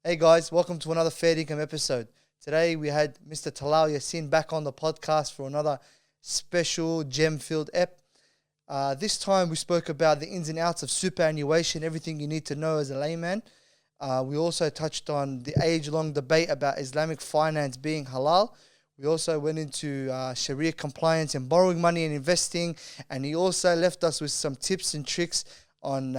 Hey guys, welcome to another Fair Income episode. Today we had Mr. Talal Yassine back on the podcast for another special gem-filled ep. This time we spoke about the ins and outs of superannuation, everything you need to know as a layman. We also touched on the age-long debate about Islamic finance being halal. We also went into Sharia compliance and borrowing money and investing. And he also left us with some tips and tricks on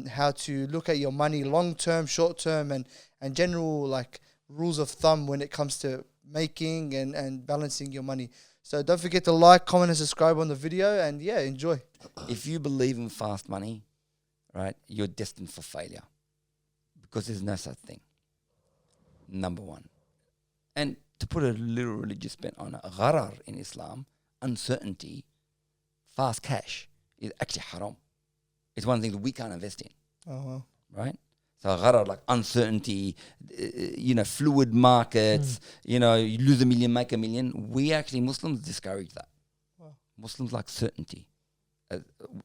how to look at your money long-term, short-term, and general rules of thumb when it comes to making and balancing your money. So don't forget to like, comment, and subscribe on the video, and enjoy. If you believe in fast money, right, you're destined for failure because there's no such thing. Number one. And to put a little religious bent on it, gharar in Islam, uncertainty, fast cash is actually haram. It's one thing that we can't invest in. Oh, well. Right? So gharar, like uncertainty, fluid markets, you lose $1 million, make $1 million. We actually, Muslims, discourage that. Wow. Muslims like certainty.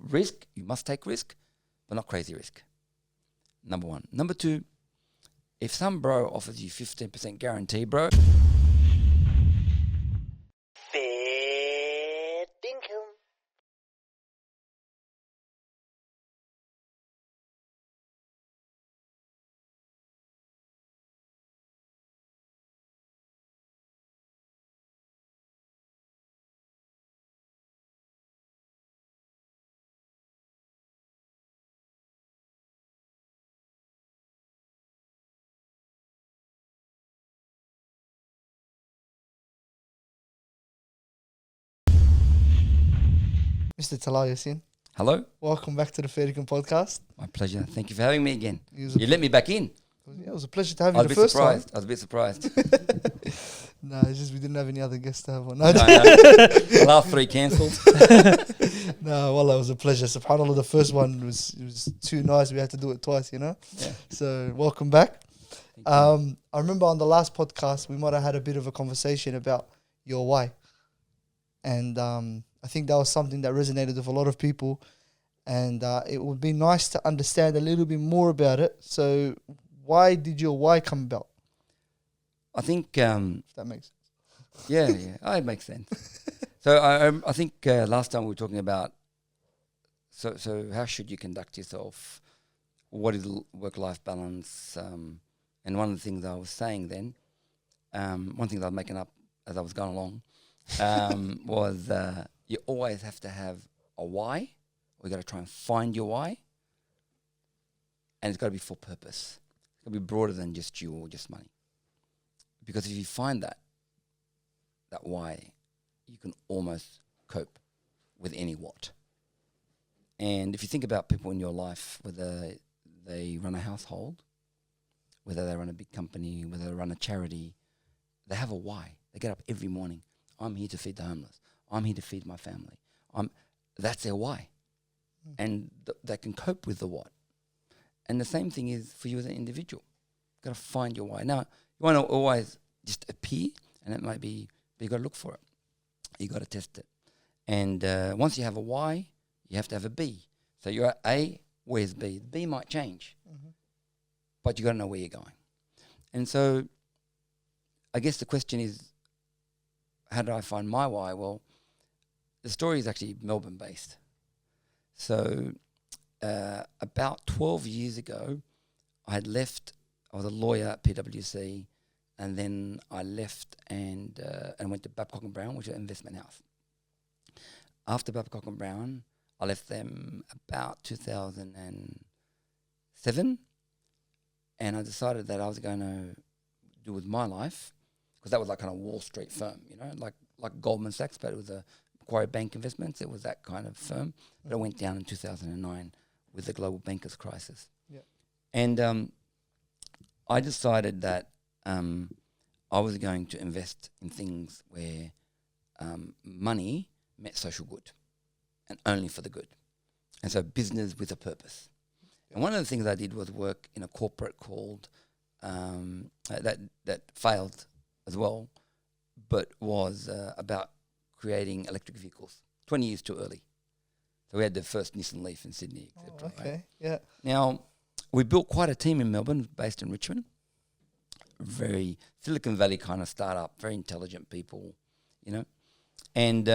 Risk, you must take risk, but not crazy risk. Number one. Number two, if some bro offers you 15% guarantee, bro. Fair income. Mr. Talal Yassine, Hello? welcome back to the Fair Income podcast. My pleasure. Thank you for having me again. It You let me back in. was a pleasure to have I you was the a bit first time. surprised. I was a bit surprised. No, it's just we didn't have any other guests to have on. I know. The last three cancelled. No, well, it was a pleasure. SubhanAllah, the first one was too nice. We had to do it twice, Yeah. So welcome back. Thank you. I remember on the last podcast, we might have had a bit of a conversation about your why. And I think that was something that resonated with a lot of people. And it would be nice to understand a little bit more about it. So why did your why come about? I think, If that makes sense. yeah, it makes sense. So I think last time we were talking about, so how should you conduct yourself? What is work-life balance? And one of the things I was saying then, one thing that I was making up as I was going along, was you always have to have a why. We got to try and find your why, and it's got to be for purpose. It's got to be broader than just you or just money. Because if you find that why, you can almost cope with any what. And if you think about people in your life, whether they run a household, whether they run a big company, whether they run a charity, they have a why. They get up every morning. I'm here to feed the homeless. I'm here to feed my family. That's their why. And they can cope with the what. And the same thing is for you as an individual. You've got to find your why. Now, you won't always just appear, and it might be, but you've got to look for it. You've got to test it. And once you have a why, you have to have a B. So you're at A, where's B? The B might change, but you've got to know where you're going. And so I guess the question is, how did I find my why? Well, the story is actually Melbourne-based. So about 12 years ago, I was a lawyer at PwC, and then I left and went to Babcock & Brown, which is an investment house. After Babcock & Brown, I left them about 2007, and I decided that I was going to do with my life, because that was like kind of Wall Street firm, like Goldman Sachs, but it was a Macquarie Bank Investments. It was that kind of firm. But it went down in 2009 with the global bankers crisis. Yep. And I decided that I was going to invest in things where money met social good and only for the good. And so business with a purpose. And one of the things I did was work in a corporate called, that failed as well, but was about creating electric vehicles 20 years too early. So we had the first Nissan Leaf in Sydney, etc. Okay, Right? yeah. Now, we built quite a team in Melbourne based in Richmond. very Silicon Valley kind of startup, very intelligent people, you know. And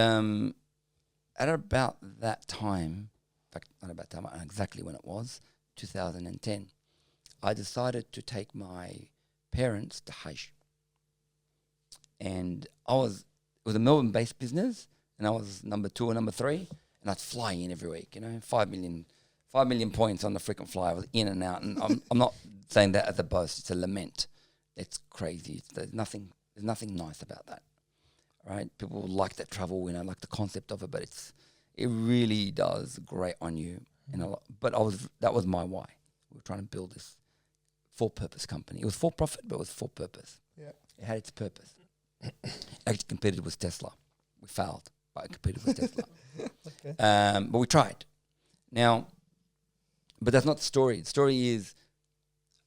at about that time, in fact, not about time, exactly when it was, 2010, I decided to take my parents to Hajj. And it was a Melbourne-based business, and I was number 2 or number 3, and I'd fly in every week, you know, 5 million points on the frequent flyer. I was in and out, and I'm not saying that as a boast, it's a lament. It's crazy. There's nothing nice about that, right? People like that travel, you know, like the concept of it, but it really does grate on you. But that was my why. We were trying to build this for-purpose company. It was for profit, but it was for purpose. Yeah. It had its purpose. Actually competed with Tesla. We failed, but I competed with Tesla. Okay. But we tried. Now, but that's not the story. The story is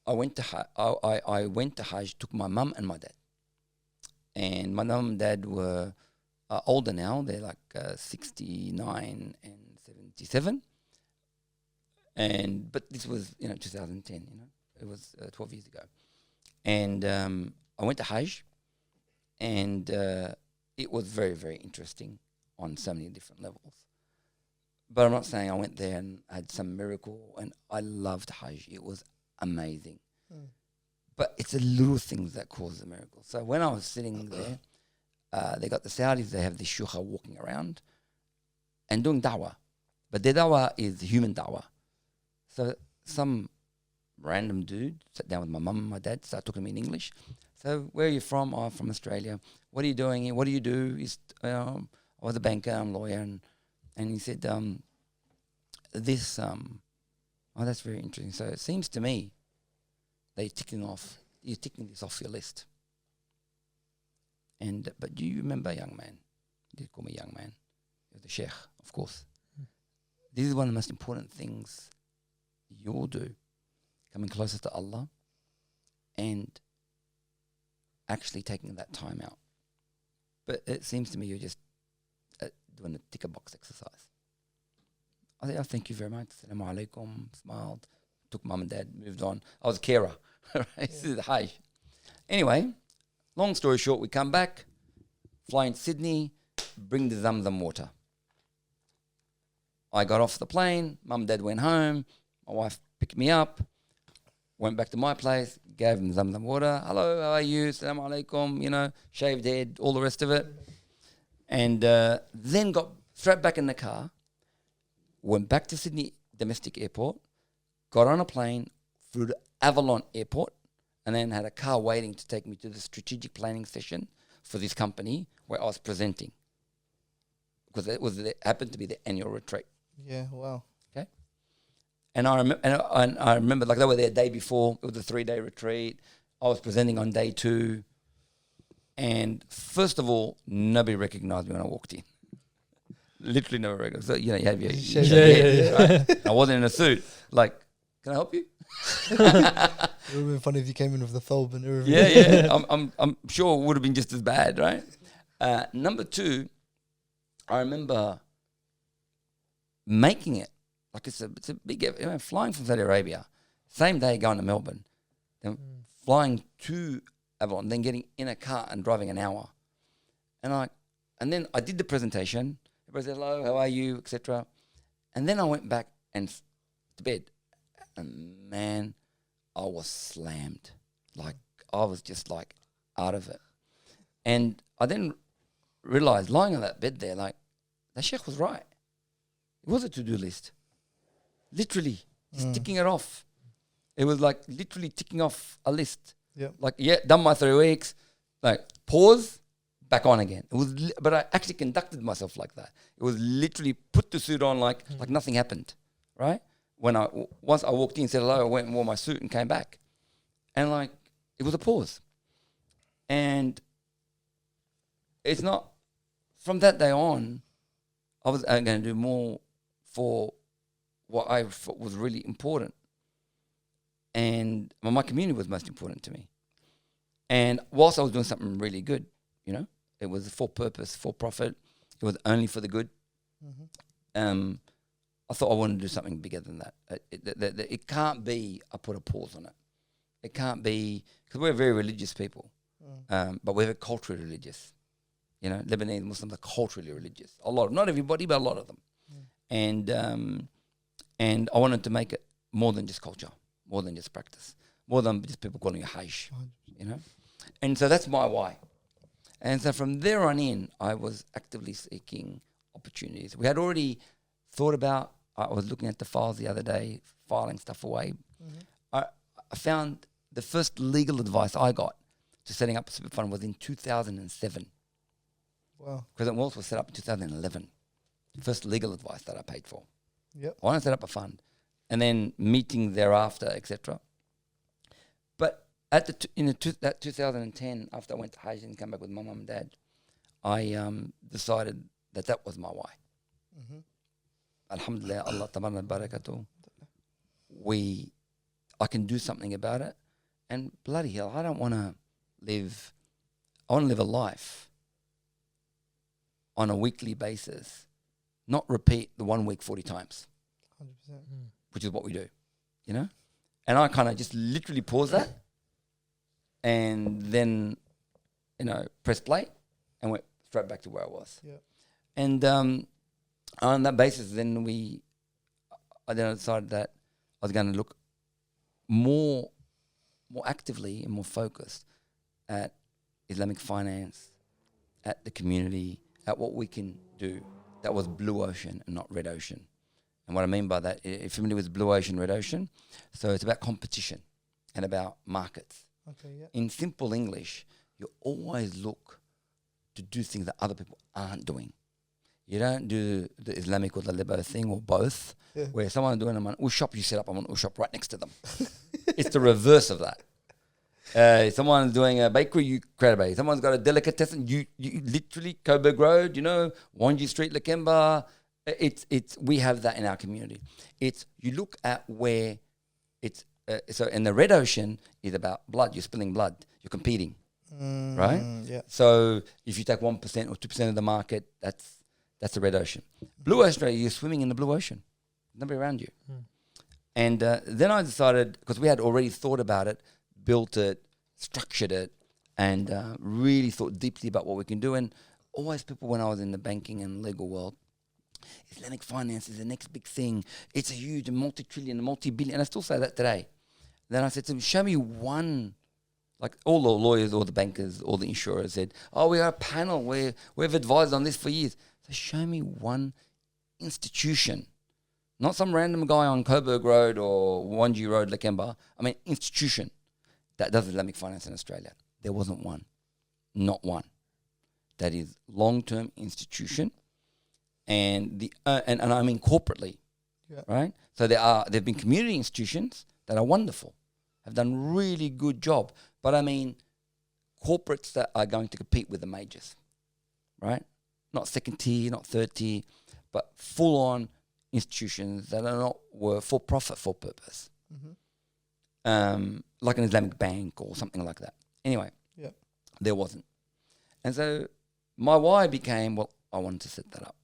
I went to Hajj, took my mum and my dad. And my mum and dad were older now. They're like 69 and 77. But this was, 2010, It was 12 years ago. And I went to Hajj, and it was very, very interesting on so many different levels. But I'm not saying I went there and had some miracle, and I loved Hajj. It was amazing. But it's the little things that cause the miracle. So when I was sitting there, they got the Saudis, they have this shukha walking around and doing da'wah. But their da'wah is human da'wah. So some random dude sat down with my mum and my dad, started talking to me in English. So where are you from? Oh, I'm from Australia. What are you doing here? What do you do? I was a banker, I'm a lawyer. And he said, oh, that's very interesting. So it seems to me you're ticking this off your list. But do you remember, young man? He did call me young man. He was the sheikh, of course. This is one of the most important things you'll do, coming closer to Allah and actually taking that time out. But it seems to me you're just doing a ticker box exercise. I said, oh, thank you very much. Assalamu alaikum, smiled, took mum and dad, moved on. I was a carer. This is the Hajj. Anyway, long story short, we come back, fly into Sydney, bring the Zamzam water. I got off the plane, mum and dad went home, my wife picked me up, went back to my place, gave them Zamzam water. Hello, how are you? Assalamu alaikum, shaved head, all the rest of it. And then got straight back in the car, went back to Sydney domestic airport, got on a plane, flew to Avalon Airport, and then had a car waiting to take me to the strategic planning session for this company where I was presenting. Because it happened to be the annual retreat. Yeah, wow. Okay. And I remember, like, they were there the day before. It was a 3-day retreat. I was presenting on day 2. And first of all, nobody recognized me when I walked in. Literally nobody recognized. So, you have your head, right? I wasn't in a suit. Like, can I help you? It would have been funny if you came in with the thobe and everything. Yeah. I'm sure it would have been just as bad, right? Number 2, I remember making it. Like, it's a big, flying from Saudi Arabia, same day going to Melbourne, then flying to Avalon, then getting in a car and driving an hour. And then I did the presentation. Everybody said, hello, how are you, etc. And then I went back to bed. And man, I was slammed. Like, I was just like out of it. And I then realized, lying on that bed there, like, the sheikh was right. It was a to-do list. Literally, just ticking it off. It was like literally ticking off a list. Yep. Like, done my 3 weeks. Like, pause, back on again. It was, but I actually conducted myself like that. It was literally put the suit on like nothing happened, right? Once I walked in, said hello, I went and wore my suit and came back. And like, it was a pause. And it's not, from that day on, I was going to do more for what I thought was really important. And my community was most important to me. And whilst I was doing something really good, it was for purpose, for profit. It was only for the good. I thought I wanted to do something bigger than that. It can't be I put a pause on it. It can't be, because we're very religious people, but we're culturally religious. You know, Lebanese Muslims are culturally religious. A lot, not everybody, but a lot of them. And I wanted to make it more than just culture, more than just practice, more than just people calling it Hajj, you know. And so that's my why. And so from there on in, I was actively seeking opportunities. We had already thought about, I was looking at the files the other day, filing stuff away. I found the first legal advice I got to setting up a super fund was in 2007. Wow. Crescent Wealth was set up in 2011. First legal advice that I paid for. Yep. I want to set up a fund, and then meeting thereafter, etc. But at that 2010, after I went to Hajj and came back with my mum and dad, I decided that was my why. Alhamdulillah, Allah tabarna barakatuh. I can do something about it, and bloody hell, I don't want to live. I want to live a life on a weekly basis, not repeat the 1 week 40 times, 100%. which is what we do, you know? And I kind of just literally pause that and then, you know, press play and went straight back to where I was. Yeah. And on that basis, then I decided that I was going to look more actively and more focused at Islamic finance, at the community, at what we can do. That was blue ocean and not red ocean. And what I mean by that, if you're familiar with blue ocean, red ocean, so it's about competition and about markets. Okay, yeah. In simple English, you always look to do things that other people aren't doing. You don't do the Islamic or the Libo thing or both, where someone's doing a shop, you set up a shop right next to them. It's the reverse of that. Someone's doing a bakery, you create a bakery. Someone's got a delicatessen, you literally, Coburg Road, Wanji Street, Lakemba. We have that in our community. You look at where it's, so in the red ocean is about blood, you're spilling blood, you're competing, right? Yeah. So if you take 1% or 2% of the market, that's the red ocean. Blue ocean, you're swimming in the blue ocean, nobody around you. And then I decided, because we had already thought about it, built it, structured it, and really thought deeply about what we can do. And always people, when I was in the banking and legal world, Islamic finance is the next big thing. It's a huge multi-trillion, multi-billion. And I still say that today. Then I said to them, show me one, like all the lawyers, all the bankers, all the insurers said, oh, we are a panel. We've advised on this for years. So show me one institution, not some random guy on Coburg Road or Wanji Road, Lakemba. I mean, institution that does Islamic finance in Australia. There wasn't one, not one. That is long-term institution, and and I mean corporately, right? So there've been community institutions that are wonderful, have done really good job. But I mean corporates that are going to compete with the majors, right? Not second tier, not third tier, but full-on institutions that were for profit, for purpose. Like an Islamic bank or something like that. Anyway, there wasn't. And so my why became, well, I wanted to set that up.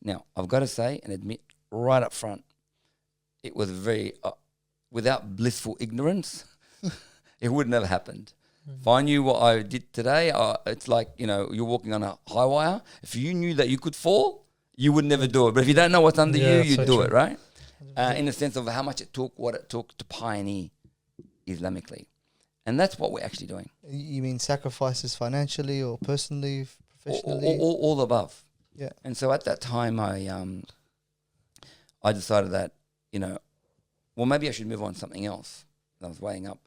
Now, I've got to say and admit right up front, it was very, without blissful ignorance, it would never happened. If I knew what I did today, it's like, you're walking on a high wire. If you knew that you could fall, you would never do it. But if you don't know what's under you, you'd do it, right? In the sense of how much it took, what it took to pioneer Islamically. And that's what we're actually doing. You mean sacrifices financially or personally, professionally? All above. Yeah. And so at that time, I decided that, well, maybe I should move on to something else. I was weighing up.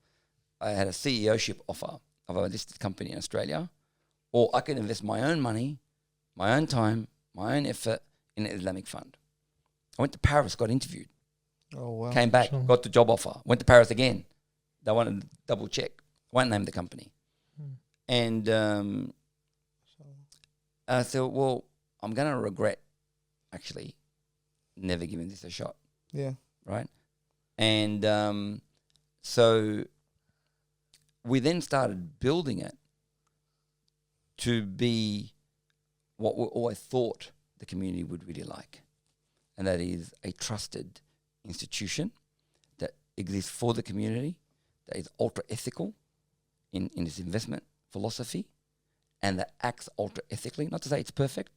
I had a CEO-ship offer of a listed company in Australia, or I could invest my own money, my own time, my own effort in an Islamic fund. I went to Paris, got interviewed. Oh, wow. Came back, got the job offer. Went to Paris again. They wanted to double check. Won't name the company. And I said, well, I'm going to regret actually never giving this a shot. Yeah. Right? And so we then started building it to be what we always thought the community would really like. And that is a trusted institution that exists for the community, that is ultra ethical in its investment philosophy, and that acts ultra ethically. Not to say it's perfect,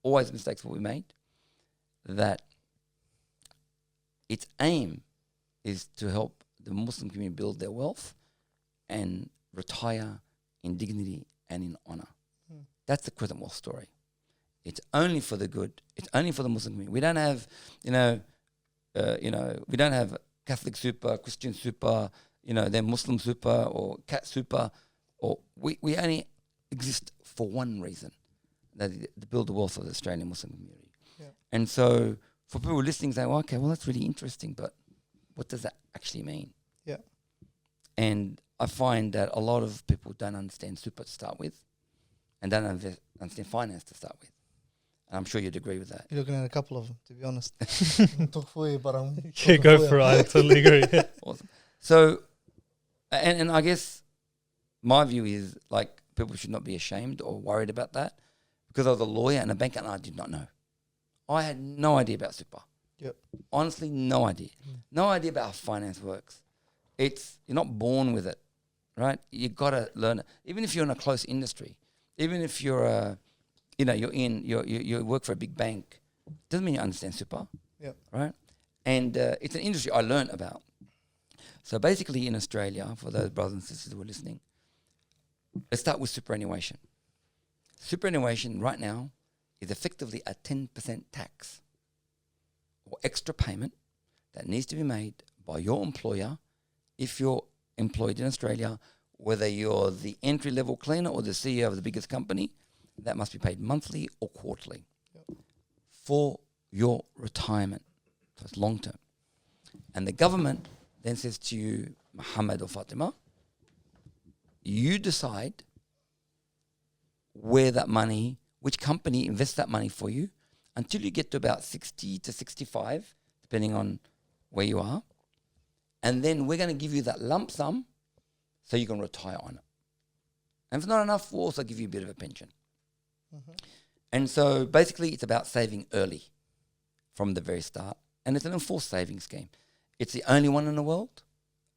always mistakes will be made. That its aim is to help the Muslim community build their wealth and retire in dignity and in honor. That's the Crescent Wealth story. It's only for the good. It's only for the Muslim community. We don't have, we don't have Catholic super, Christian super, then Muslim super or cat super, or we only exist for one reason, that is to build the wealth of the Australian Muslim community. Yeah. And so for people listening, say, well, okay, well, that's really interesting, but what does that actually mean? Yeah. And I find that a lot of people don't understand super to start with, and don't understand finance to start with. And I'm sure you'd agree with that. You're looking at a couple of them, to be honest. Talk for you, but I'm Yeah, go for it. I totally agree. Awesome. So, and I guess my view is, like, people should not be ashamed or worried about that, because I was a lawyer and a banker and I did not know. I had no idea about super. Yep. Honestly, no idea. No idea about how finance works. You're not born with it, right? You got to learn it. Even if you're in a close industry, even if you're you work for a big bank, doesn't mean you understand super. Yep. Right? And it's an industry I learned about. So basically in Australia, for those brothers and sisters who are listening, let's start with superannuation. Superannuation right now is effectively a 10% tax or extra payment that needs to be made by your employer if you're employed in Australia, whether you're the entry-level cleaner or the CEO of the biggest company. That must be paid monthly or quarterly for your retirement. So it's long term. And the government then says to you, Muhammad or Fatima, you decide where that money, which company invests that money for you until you get to about 60 to 65, depending on where you are. And then we're going to give you that lump sum so you can retire on it. And if not enough, we'll also give you a bit of a pension. Mm-hmm. And so basically it's about saving early from the very start. And it's an enforced savings scheme. It's the only one in the world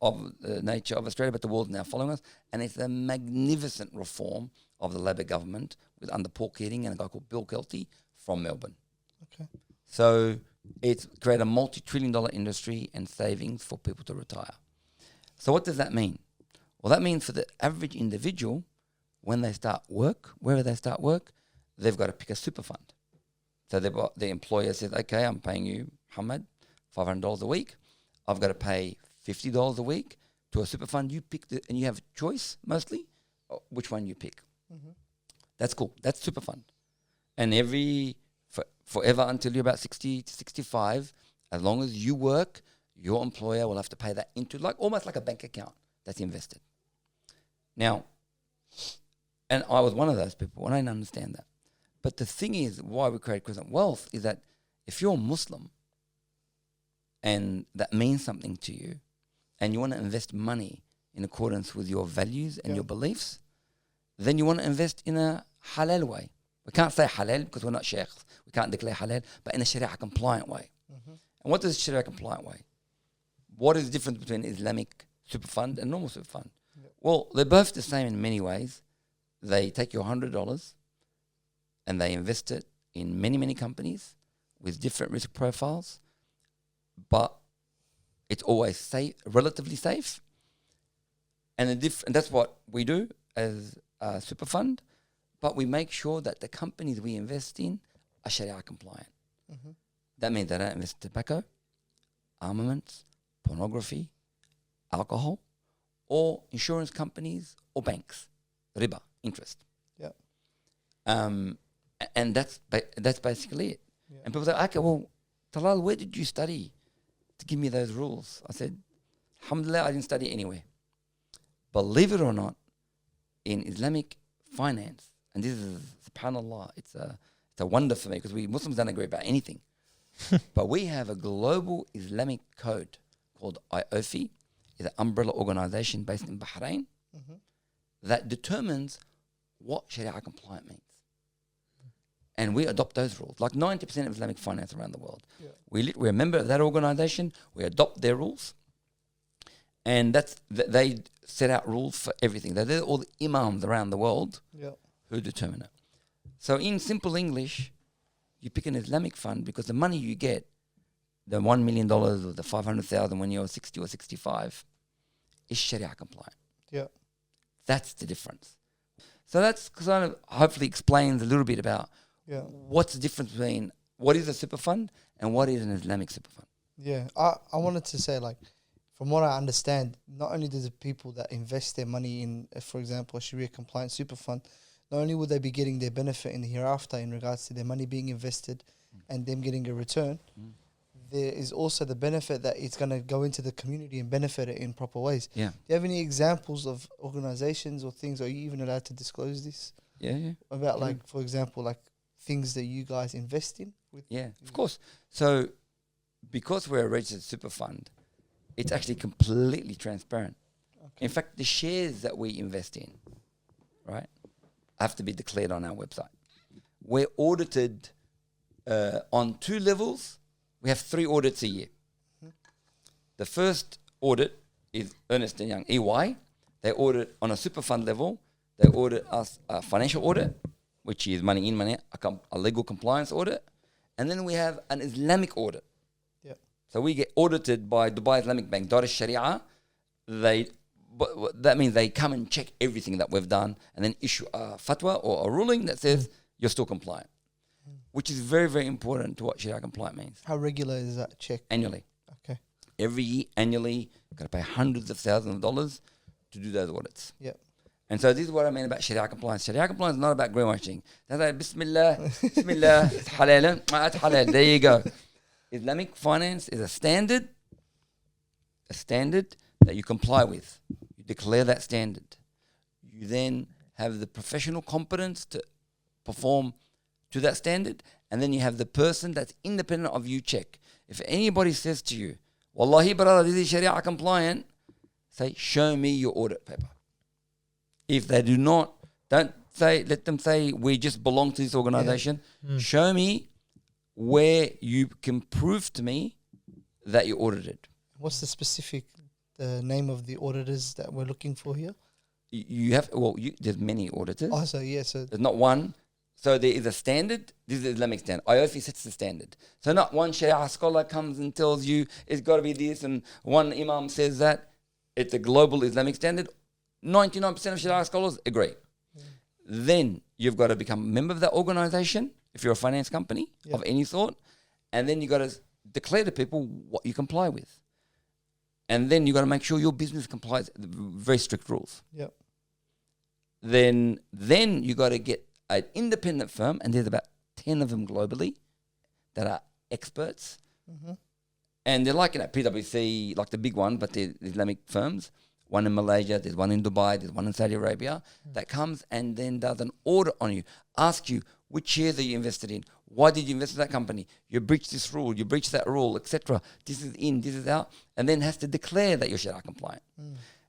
of the nature of Australia, but the world is now following us. And it's a magnificent reform of the Labor government under Paul Keating and a guy called Bill Kelty from Melbourne. Okay. So it's created a multi-trillion-dollar industry and savings for people to retire. So what does that mean? Well, that means for the average individual, when they start work, wherever they start work, they've got to pick a super fund. So the employer says, okay, I'm paying you, Muhammad, $500 a week. I've got to pay $50 a week to a super fund. You pick and you have a choice mostly which one you pick. Mm-hmm. That's cool. That's super fund. And forever until you're about 60 to 65, as long as you work, your employer will have to pay that into almost like a bank account that's invested. Now, and I was one of those people, and I didn't understand that. But the thing is, why we create Crescent Wealth is that if you're Muslim and that means something to you, and you want to invest money in accordance with your values and your beliefs, then you want to invest in a halal way. We can't say halal because we're not sheikhs. We can't declare halal, but in a sharia compliant way. Mm-hmm. And what is a sharia compliant way? What is the difference between Islamic super fund and normal super fund? Yep. Well, they're both the same in many ways. They take your $100 and they invest it in many, many companies with different risk profiles, but it's always safe, relatively safe. And that's what we do as a super fund, but we make sure that the companies we invest in are Sharia compliant. Mm-hmm. That means they don't invest in tobacco, armaments, pornography, alcohol, or insurance companies or banks, riba, interest. Yeah. And that's basically it. Yeah. And people say, okay, well, Talal, where did you study to give me those rules? I said, alhamdulillah, I didn't study anywhere. Believe it or not, in Islamic finance, and this is, subhanAllah, it's a wonder for me because we Muslims don't agree about anything. But we have a global Islamic code called IOFI. It's an umbrella organization based in Bahrain that determines what Sharia compliant means. And we adopt those rules, like 90% of Islamic finance around the world. Yeah. We're a member of that organization. We adopt their rules. And they set out rules for everything. They're all the imams around the world who determine it. So in simple English, you pick an Islamic fund because the money you get, the $1 million or the $500,000 when you're 60 or 65, is Sharia compliant. Yeah. That's the difference. So that's kind of hopefully explains a little bit about what's the difference between what is a super fund and what is an Islamic super fund. Yeah, I wanted to say, like, from what I understand, not only do the people that invest their money in, for example, a Sharia compliant super fund, not only will they be getting their benefit in the hereafter in regards to their money being invested and them getting a return, there is also the benefit that it's going to go into the community and benefit it in proper ways. Yeah. Do you have any examples of organizations or things? Are you even allowed to disclose this? Yeah. About, like, for example, like things that you guys invest in? Of course. So because we're a registered super fund, it's actually completely transparent. Okay. In fact, the shares that we invest in, right, have to be declared on our website. We're audited on 2 levels. We have 3 audits a year. The first audit is Ernst & Young, EY. They audit on a super fund level. They audit us a financial audit, which is money in, money out, a legal compliance audit. And then we have an Islamic audit. So we get audited by Dubai Islamic Bank, Dar al-Sharia. That means they come and check everything that we've done and then issue a fatwa or a ruling that says you're still compliant, which is very, very important to what Sharia compliant means. How regular is that check? Annually. Okay. Every year, annually, you've got to pay hundreds of thousands of dollars to do those audits. Yeah. And so this is what I mean about Sharia compliance. Sharia compliance is not about greenwashing. That's like, Bismillah, it's halal, it's halal. There you go. Islamic finance is a standard that you comply with. You declare that standard. You then have the professional competence to perform to that standard, and then you have the person that's independent of you check. If anybody says to you, Wallahi brother, this is Sharia compliant, say, show me your audit paper. If they do not, let them say, we just belong to this organization. Show me where you can prove to me that you're audited. What's the specific name of the auditors that we're looking for here? There's many auditors. Oh, so there's not one. So there is a standard. This is the Islamic standard. IOFI sets the standard. So not one Sharia scholar comes and tells you it's got to be this, and one imam says that. It's a global Islamic standard. 99% of Sharia scholars agree. Then you've got to become a member of that organization if you're a finance company of any sort, and then you've got to declare to people what you comply with. And then you've got to make sure your business complies with very strict rules. Yep. Then you've got to get an independent firm, and there's about 10 of them globally that are experts. And they're like, PwC, like the big one, but they're Islamic firms. One in Malaysia, there's one in Dubai, there's one in Saudi Arabia that comes and then does an audit on you, ask you which shares are you invested in, why did you invest in that company, you breached this rule, you breached that rule, etc. This is in, this is out, and then has to declare that you're Sharia compliant.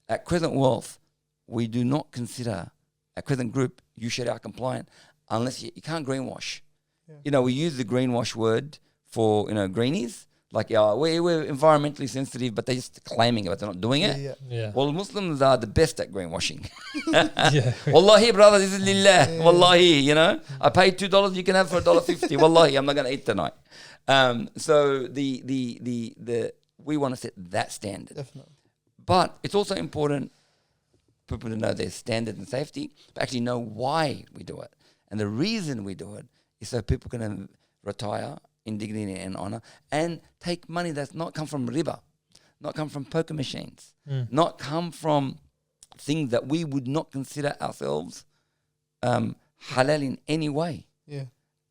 At Crescent Wealth, we do not consider, at Crescent Group, you Sharia compliant unless you can't greenwash. We use the greenwash word for, greenies. Like, we're environmentally sensitive, but they're just claiming it, but they're not doing it. Well, Muslims are the best at greenwashing. Wallahi, brother, this is lillah. Wallahi, I paid $2, you can have for $1.50. Wallahi, I'm not going to eat tonight. So we want to set that standard. Definitely. But it's also important for people to know their standard and safety, but actually know why we do it. And the reason we do it is so people can retire in dignity and honor, and take money that's not come from riba, not come from poker machines, not come from things that we would not consider ourselves halal in any way.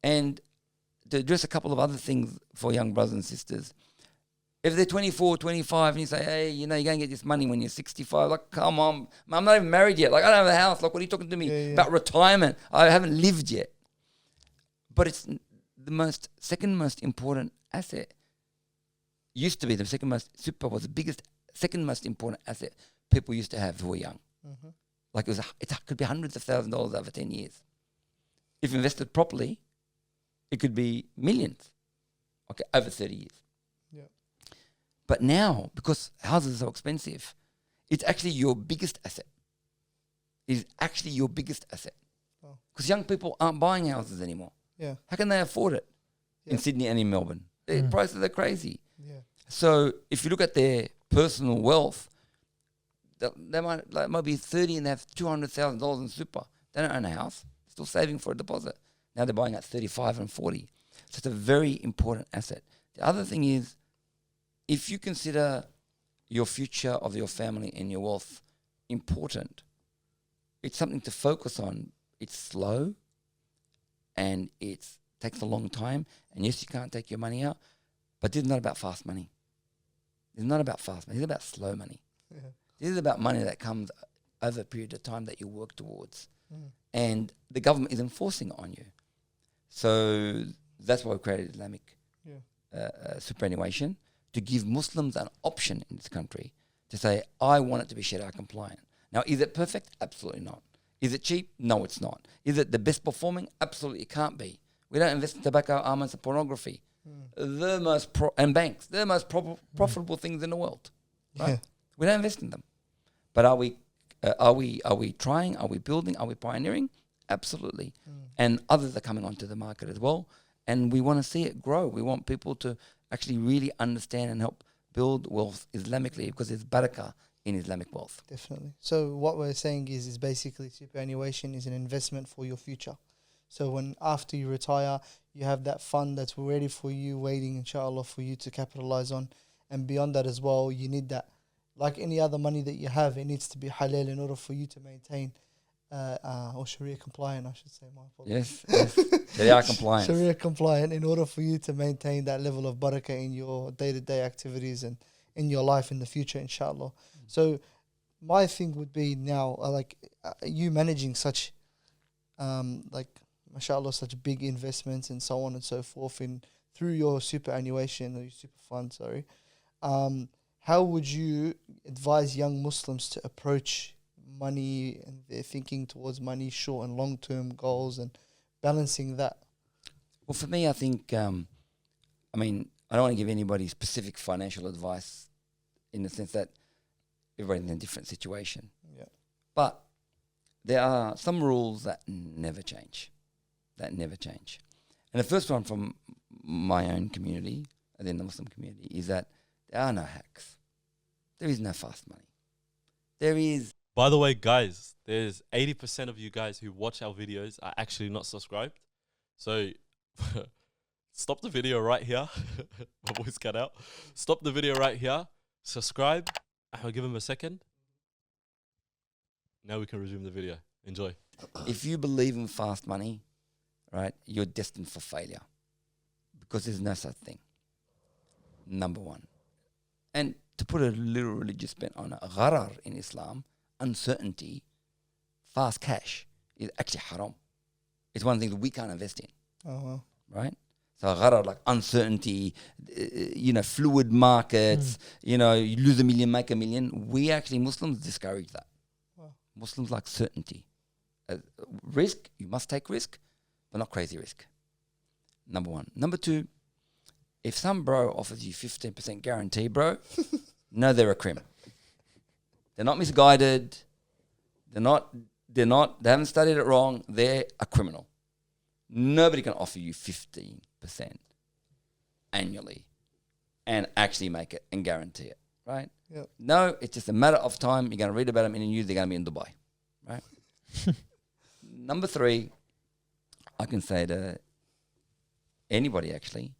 And to address a couple of other things for young brothers and sisters, if they're 24, 25, and you say, hey, you're going to get this money when you're 65, like, come on, I'm not even married yet. Like, I don't have a house. Like, what are you talking to me about retirement? I haven't lived yet. But it's the second most important asset. Used to be the super was the second most important asset people used to have who were young. Like it could be hundreds of thousands of dollars over 10 years. If invested properly, it could be millions. Okay, over 30 years. But now, because houses are so expensive, It's actually your biggest asset. It is actually your biggest asset. Oh. Because young people aren't buying houses anymore. Yeah. How can they afford it in Yeah. Sydney and in Melbourne? The prices are crazy. Yeah. So if you look at their personal wealth, they might be 30 and they have $200,000 in super. They don't own a house. Still saving for a deposit. Now they're buying at 35 and 40. So it's a very important asset. The other thing is, if you consider your future of your family and your wealth important, it's something to focus on. It's slow and it takes a long time. And yes, you can't take your money out, but this is not about fast money. It's not about fast money. It's about slow money. Yeah. This is about money that comes over a period of time that you work towards. And the government is enforcing it on you. So that's why we created Islamic Superannuation, to give Muslims an option in this country to say, I want it to be Sharia compliant. Now, is it perfect? Absolutely not. Is it cheap? No, it's not. Is it the best performing? Absolutely, it can't be. We don't invest in tobacco, almonds, and pornography. The most and banks. They're the most profitable things in the world. Right? Yeah. We don't invest in them. But are we trying? Are we building? Are we pioneering? Absolutely. And others are coming onto the market as well. And we want to see it grow. We want people to actually really understand and help build wealth Islamically, because there's barakah in Islamic wealth. Definitely. So what we're saying is basically superannuation is an investment for your future. So when after you retire, you have that fund that's ready for you, waiting, inshallah, for you to capitalize on. And beyond that as well, you need that. Like any other money that you have, it needs to be halal in order for you to maintain, or Sharia compliant, I should say. My apologies. Yes. Sharia compliance. Sharia compliant, in order for you to maintain that level of barakah in your day-to-day activities and in your life in the future, inshallah. So my thing would be now, you managing such, mashallah, such big investments and so on and so forth through your superannuation or your super fund, how would you advise young Muslims to approach money and their thinking towards money, short and long-term goals, and balancing that? Well, for me, I think, I don't want to give anybody specific financial advice in the sense that everybody's in a different situation. Yeah. But there are some rules that never change. And the first one from my own community, and then the Muslim community, is that there are no hacks. There is no fast money. There is... By the way, guys, there's 80% of you guys who watch our videos are actually not subscribed. So stop the video right here. My voice cut out. Stop the video right here. Subscribe. I'll give him a second. Now we can resume the video. Enjoy. If you believe in fast money, right, you're destined for failure, because there's no such thing. Number one. And to put a little religious bent on it, gharar in Islam, uncertainty, fast cash, is actually haram. It's one of the things we can't invest in. Oh, well. Right? So gharar, like uncertainty, fluid markets, you lose $1 million, make $1 million. We actually, Muslims, discourage that. Wow. Muslims like certainty. Risk, you must take risk, but not crazy risk. Number one. Number two, if some bro offers you 15% guarantee, bro, no, they're a crim. They're not misguided. They haven't studied it wrong. They're a criminal. Nobody can offer you 15% annually and actually make it and guarantee it, right? Yep. No, it's just a matter of time. You're going to read about them in the news. They're going to be in Dubai, right? Number three, I can say to anybody actually,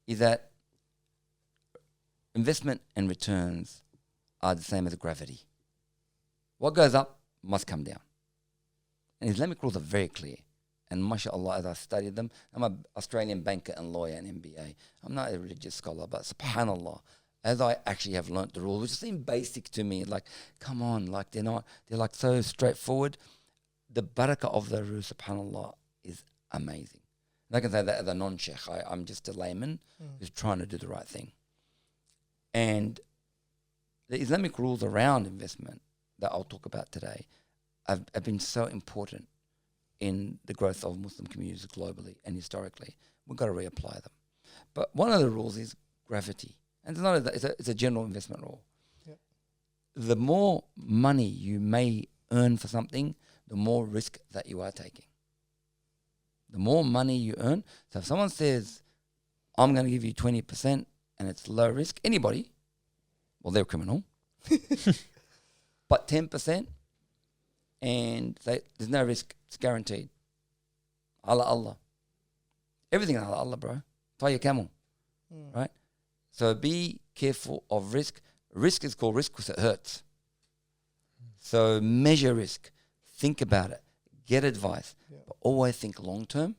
is that investment and returns are the same as gravity. What goes up must come down. And Islamic rules are very clear. And mashallah, as I studied them, I'm an Australian banker and lawyer and MBA. I'm not a religious scholar, but subhanallah, as I actually have learnt the rules, which seem basic to me, like, come on, like they're like so straightforward. The barakah of the rules, subhanallah, is amazing. And I can say that as a non-sheikh. I'm just a layman who's trying to do the right thing. And the Islamic rules around investment that I'll talk about today have been so important in the growth of Muslim communities globally and historically. We've got to reapply them. But one of the rules is gravity. And it's a general investment rule. Yep. the more money you may earn for something, the more risk that you are taking. The more money you earn. So if someone says, I'm going to give you 20% and it's low risk, anybody, well, they're a criminal. But 10% and there's no risk, it's guaranteed. Allah. Everything Allah, bro. Tie your camel, right? So be careful of risk. Risk is called risk because it hurts. So measure risk. Think about it. Get advice. Yeah. But always think long term.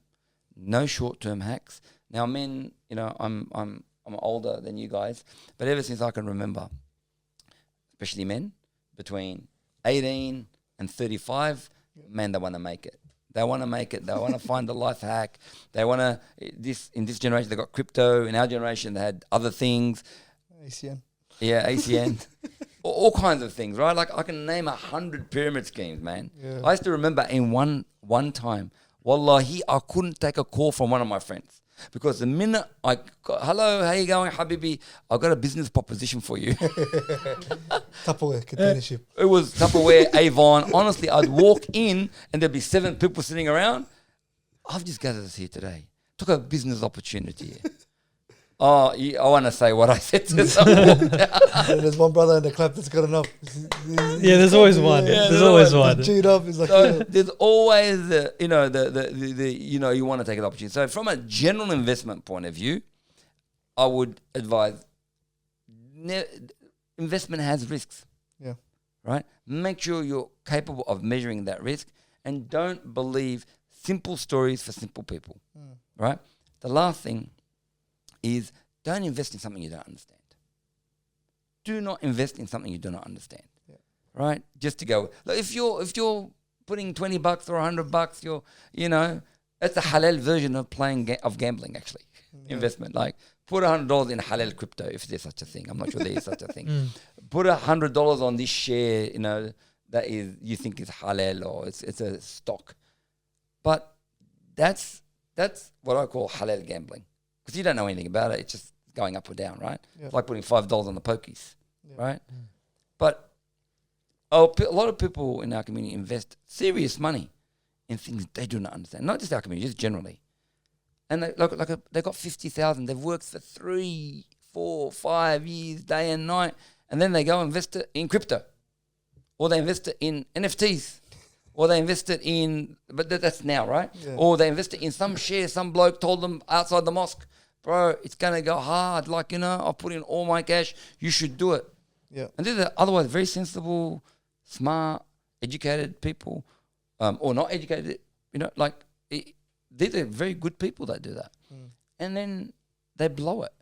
No short term hacks. Now, men, I'm older than you guys, but ever since I can remember, especially men between 18 and 35, man, they want to make it. They want to make it. They want to find the life hack. They want to. In this generation, they got crypto. In our generation, they had other things. ACN. Yeah, ACN. all kinds of things, right? Like I can name 100 pyramid schemes, man. Yeah. I used to remember in one time, wallahi, I couldn't take a call from one of my friends. Because the minute I got, hello, how you going, Habibi? I got a business proposition for you. Tupperware, containership. It was Tupperware, Avon. Honestly, I'd walk in and there'd be 7 people sitting around. I've just gathered us here today. Took a business opportunity. Oh, I want to say what I said to someone. There's one brother in the club that's got enough. Yeah, there's always one. Yeah, there's always one. Chewed up. He's like, so there's always the you want to take an opportunity. So from a general investment point of view, I would advise investment has risks. Yeah. Right. Make sure you're capable of measuring that risk, and don't believe simple stories for simple people. Right. The last thing is don't invest in something you don't understand. Do not invest in something you do not understand. Yeah. Right? Just to go, look, if you're putting $20 or $100, that's a halal version of of gambling actually. Yeah. Investment. Like put $100 in halal crypto if there's such a thing. I'm not sure there is such a thing. Put $100 on this share, that you think is halal or it's a stock. But that's what I call halal gambling. Because you don't know anything about it. It's just going up or down, right? Yeah. It's like putting $5 on the pokies, right? But a lot of people in our community invest serious money in things they do not understand. Not just our community, just generally. And they got 50,000. They've worked for 3, 4, 5 years, day and night. And then they go invest it in crypto. Or they invest it in NFTs. Or they invested in, but that's now, right? Yeah. Or they invested in some share, some bloke told them outside the mosque, bro, it's going to go hard. Like, I'll put in all my cash. You should do it. Yeah. And these are otherwise very sensible, smart, educated people, or not educated, these are very good people that do that. And then they blow it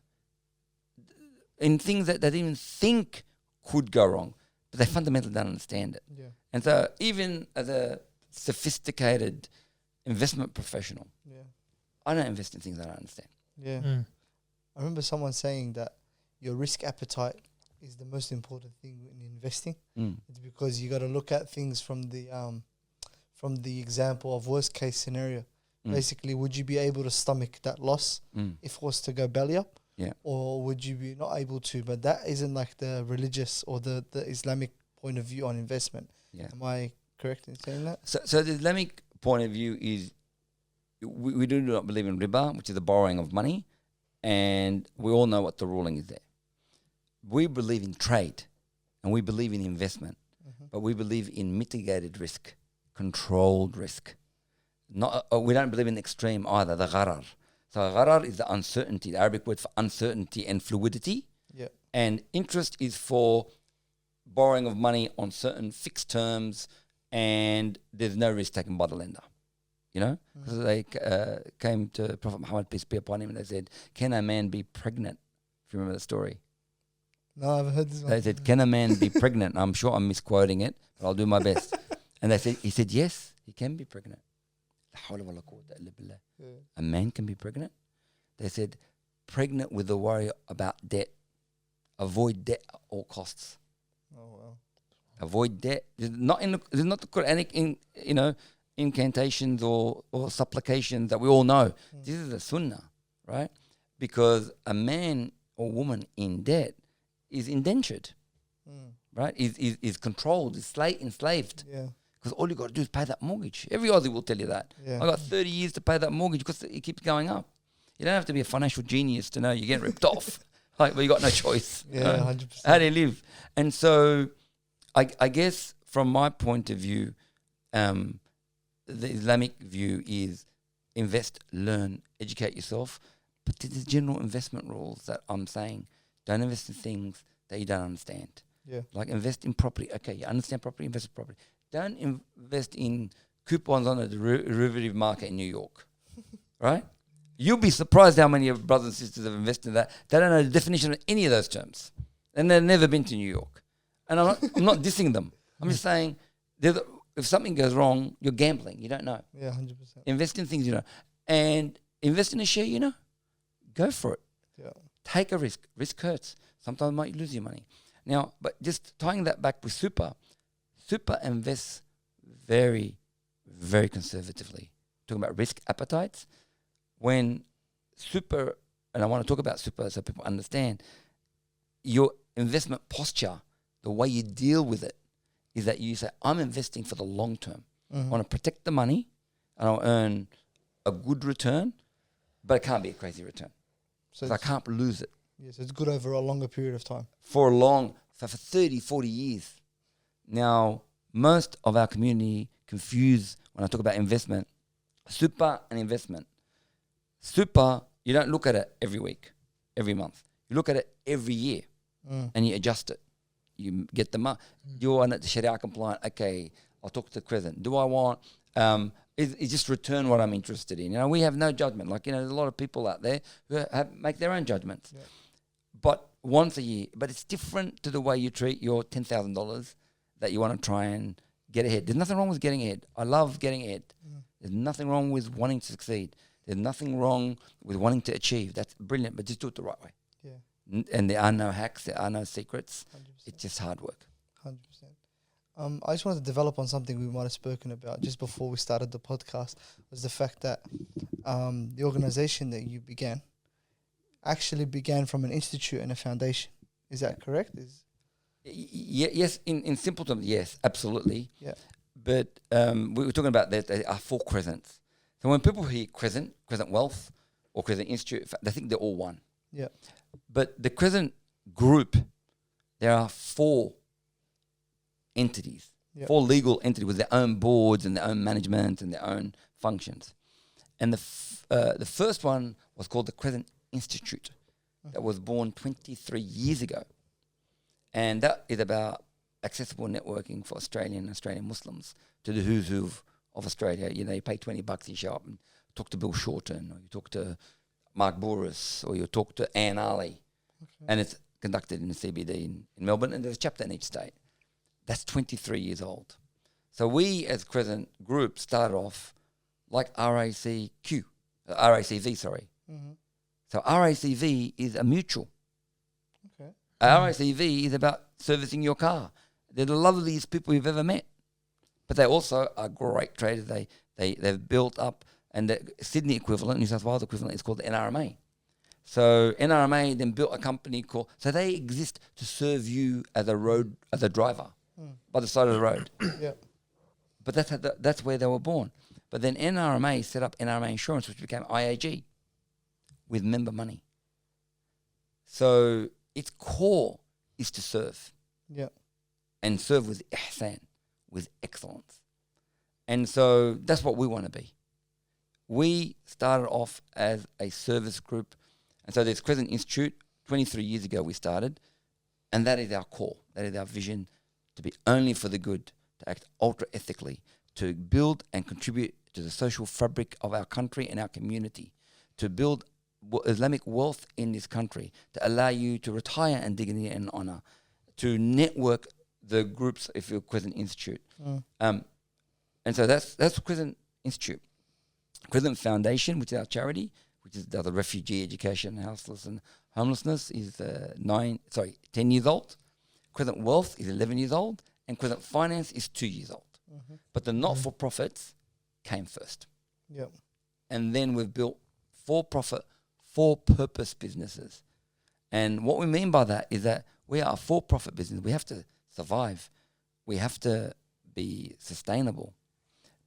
in things that they didn't even think could go wrong. But they fundamentally don't understand it. Yeah. And so even as a sophisticated investment professional, I don't invest in things I don't understand. Yeah. I remember someone saying that your risk appetite is the most important thing in investing. It's because you got to look at things from the example of worst case scenario. Basically, would you be able to stomach that loss if it was to go belly up? Yeah. Or would you be not able to? But that isn't like the religious or the Islamic point of view on investment. Yeah. Am I correct in saying that? So the Islamic point of view is we do not believe in riba, which is the borrowing of money, and we all know what the ruling is there. We believe in trade and we believe in investment, but we believe in mitigated risk, controlled risk. We don't believe in extreme either, the gharar. So gharar is the uncertainty, the Arabic word for uncertainty and fluidity. Yeah. And interest is for borrowing of money on certain fixed terms, and there's no risk taken by the lender. Because they came to Prophet Muhammad, peace be upon him, and they said, can a man be pregnant? If you remember the story. No, I haven't heard this one. They said, can a man be pregnant? I'm sure I'm misquoting it, but I'll do my best. And he said, yes, he can be pregnant. A man can be pregnant. They said, pregnant with the worry about debt. Avoid debt at all costs. Oh wow! Avoid debt. There's not the Quranic incantations or supplications that we all know. This is a sunnah, right? Because a man or woman in debt is indentured. right? Is controlled, is enslaved. Yeah. Because all you got to do is pay that mortgage. Every Aussie will tell you that. Yeah. I got 30 years to pay that mortgage because it keeps going up. You don't have to be a financial genius to know you're getting ripped off. Like, well, you got no choice. Yeah, 100%. How do you live? And so, I guess from my point of view, the Islamic view is invest, learn, educate yourself. But there's general investment rules that I'm saying. Don't invest in things that you don't understand. Yeah. Like invest in property. Okay, you understand property, invest in property. Don't invest in coupons on a derivative market in New York, right? You'll be surprised how many of your brothers and sisters have invested in that. They don't know the definition of any of those terms. And they've never been to New York. And I'm not dissing them. I'm just saying, if something goes wrong, you're gambling. You don't know. Yeah, 100%. Invest in things you know. And invest in a share you know. Go for it. Yeah. Take a risk. Risk hurts. Sometimes you might lose your money. Now, but just tying that back with super invests very, very conservatively. Talking about risk appetites. When super, and I want to talk about super so people understand, your investment posture, the way you deal with it, is that you say, I'm investing for the long term. I want to protect the money, and I'll earn a good return, but it can't be a crazy return. So I can't lose it. Yes, it's good over a longer period of time. For 30, 40 years. Now, most of our community confuse, when I talk about investment, super and investment. Super, you don't look at it every week, every month. You look at it every year and you adjust it. You get the money. You want it Sharia compliant. Okay, I'll talk to Crescent. Do I want... Is just return what I'm interested in. You know, we have no judgment. Like, there's a lot of people out there who make their own judgments. Yeah. But once a year. But it's different to the way you treat your $10,000 that you want to try and get ahead. There's nothing wrong with getting ahead. I love getting ahead. There's nothing wrong with wanting to succeed. There's nothing wrong with wanting to achieve. That's brilliant, but just do it the right way. Yeah. And there are no hacks. There are no secrets. 100%. It's just hard work. 100%. I just wanted to develop on something we might have spoken about just before we started the podcast, was the fact that the organization that you began actually began from an institute and a foundation. Is that correct? Yes, in simple terms, yes, absolutely. Yeah. But we were talking about that there are 4 Crescents. So when people hear Crescent Wealth, or Crescent Institute, they think they're all one. Yeah. But the Crescent group, there are 4 entities, 4 legal entities with their own boards and their own management and their own functions. And the first one was called the Crescent Institute, that was born 23 years ago. And that is about accessible networking for Australian Muslims, to the who's who of Australia. You pay $20, you show up and talk to Bill Shorten, or you talk to Mark Bouris, or you talk to Anne Ali. Okay. And it's conducted in the CBD in Melbourne, and there's a chapter in each state. That's 23 years old. So we, as Crescent Group, started off like RACV. So RACV is a mutual. Okay. RACV is about servicing your car. They're the loveliest people you've ever met. But they also are great traders. They've built up, and the Sydney equivalent, New South Wales equivalent, is called the NRMA. So NRMA then built a company called... So they exist to serve you as a driver by the side of the road. Yeah. But that's where they were born. But then NRMA set up NRMA Insurance, which became IAG, with member money. So its core is to serve. Yeah. And serve with ihsan, with excellence. And so that's what we want to be. We started off as a service group. And so there's Crescent Institute. 23 years ago we started. And that is our core. That is our vision, to be only for the good, to act ultra ethically, to build and contribute to the social fabric of our country and our community, to build Islamic wealth in this country, to allow you to retire in dignity and honor, to network the groups if you're Crescent Institute. And so that's Crescent Institute. Crescent Foundation, which is our charity, which is the refugee education, houseless and homelessness, is 10 years old. Crescent Wealth is 11 years old, and Crescent Finance is 2 years old. But the not-for-profits came first. Yep. And then we've built for-profit, for-purpose businesses. And what we mean by that is that we are a for-profit business. We have to survive. We have to be sustainable.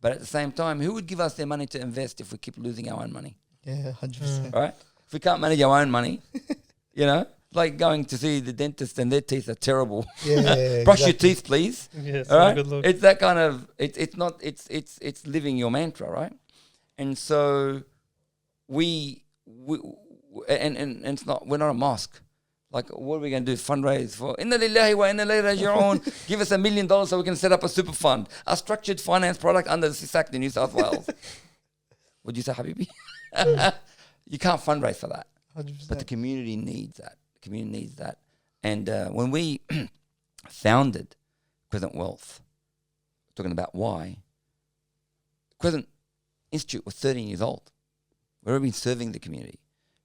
But at the same time, who would give us their money to invest if we keep losing our own money? Yeah, 100%. Right? If we can't manage our own money, like going to see the dentist and their teeth are terrible. Yeah, Brush your exactly. teeth, please. Yes, All right? good look. It's that kind of, it's living your mantra, right? And so we and it's not, we're not a mosque. Like, what are we going to do? Fundraise for Inna lillahi wa inna ilayhi raji'un. Give us $1 million so we can set up a super fund, a structured finance product under the CISAC in New South Wales. Would you say, Habibi? You can't fundraise for that. 100%. But the community needs that. The community needs that. And when we founded Crescent Wealth, talking about why, Crescent Institute was 13 years old. We've already been serving the community.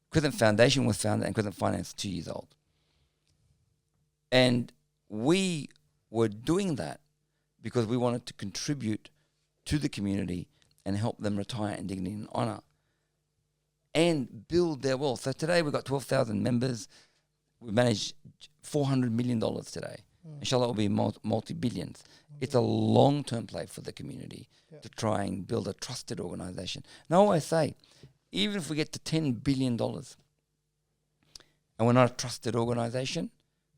Crescent Foundation was founded and Crescent Finance 2 years old. And we were doing that because we wanted to contribute to the community and help them retire in dignity and honour and build their wealth. So today we've got 12,000 members. We manage $400 million today. Inshallah, it will be multi-billions. It's a long-term play for the community to try and build a trusted organisation. And I always say, even if we get to $10 billion and we're not a trusted organisation,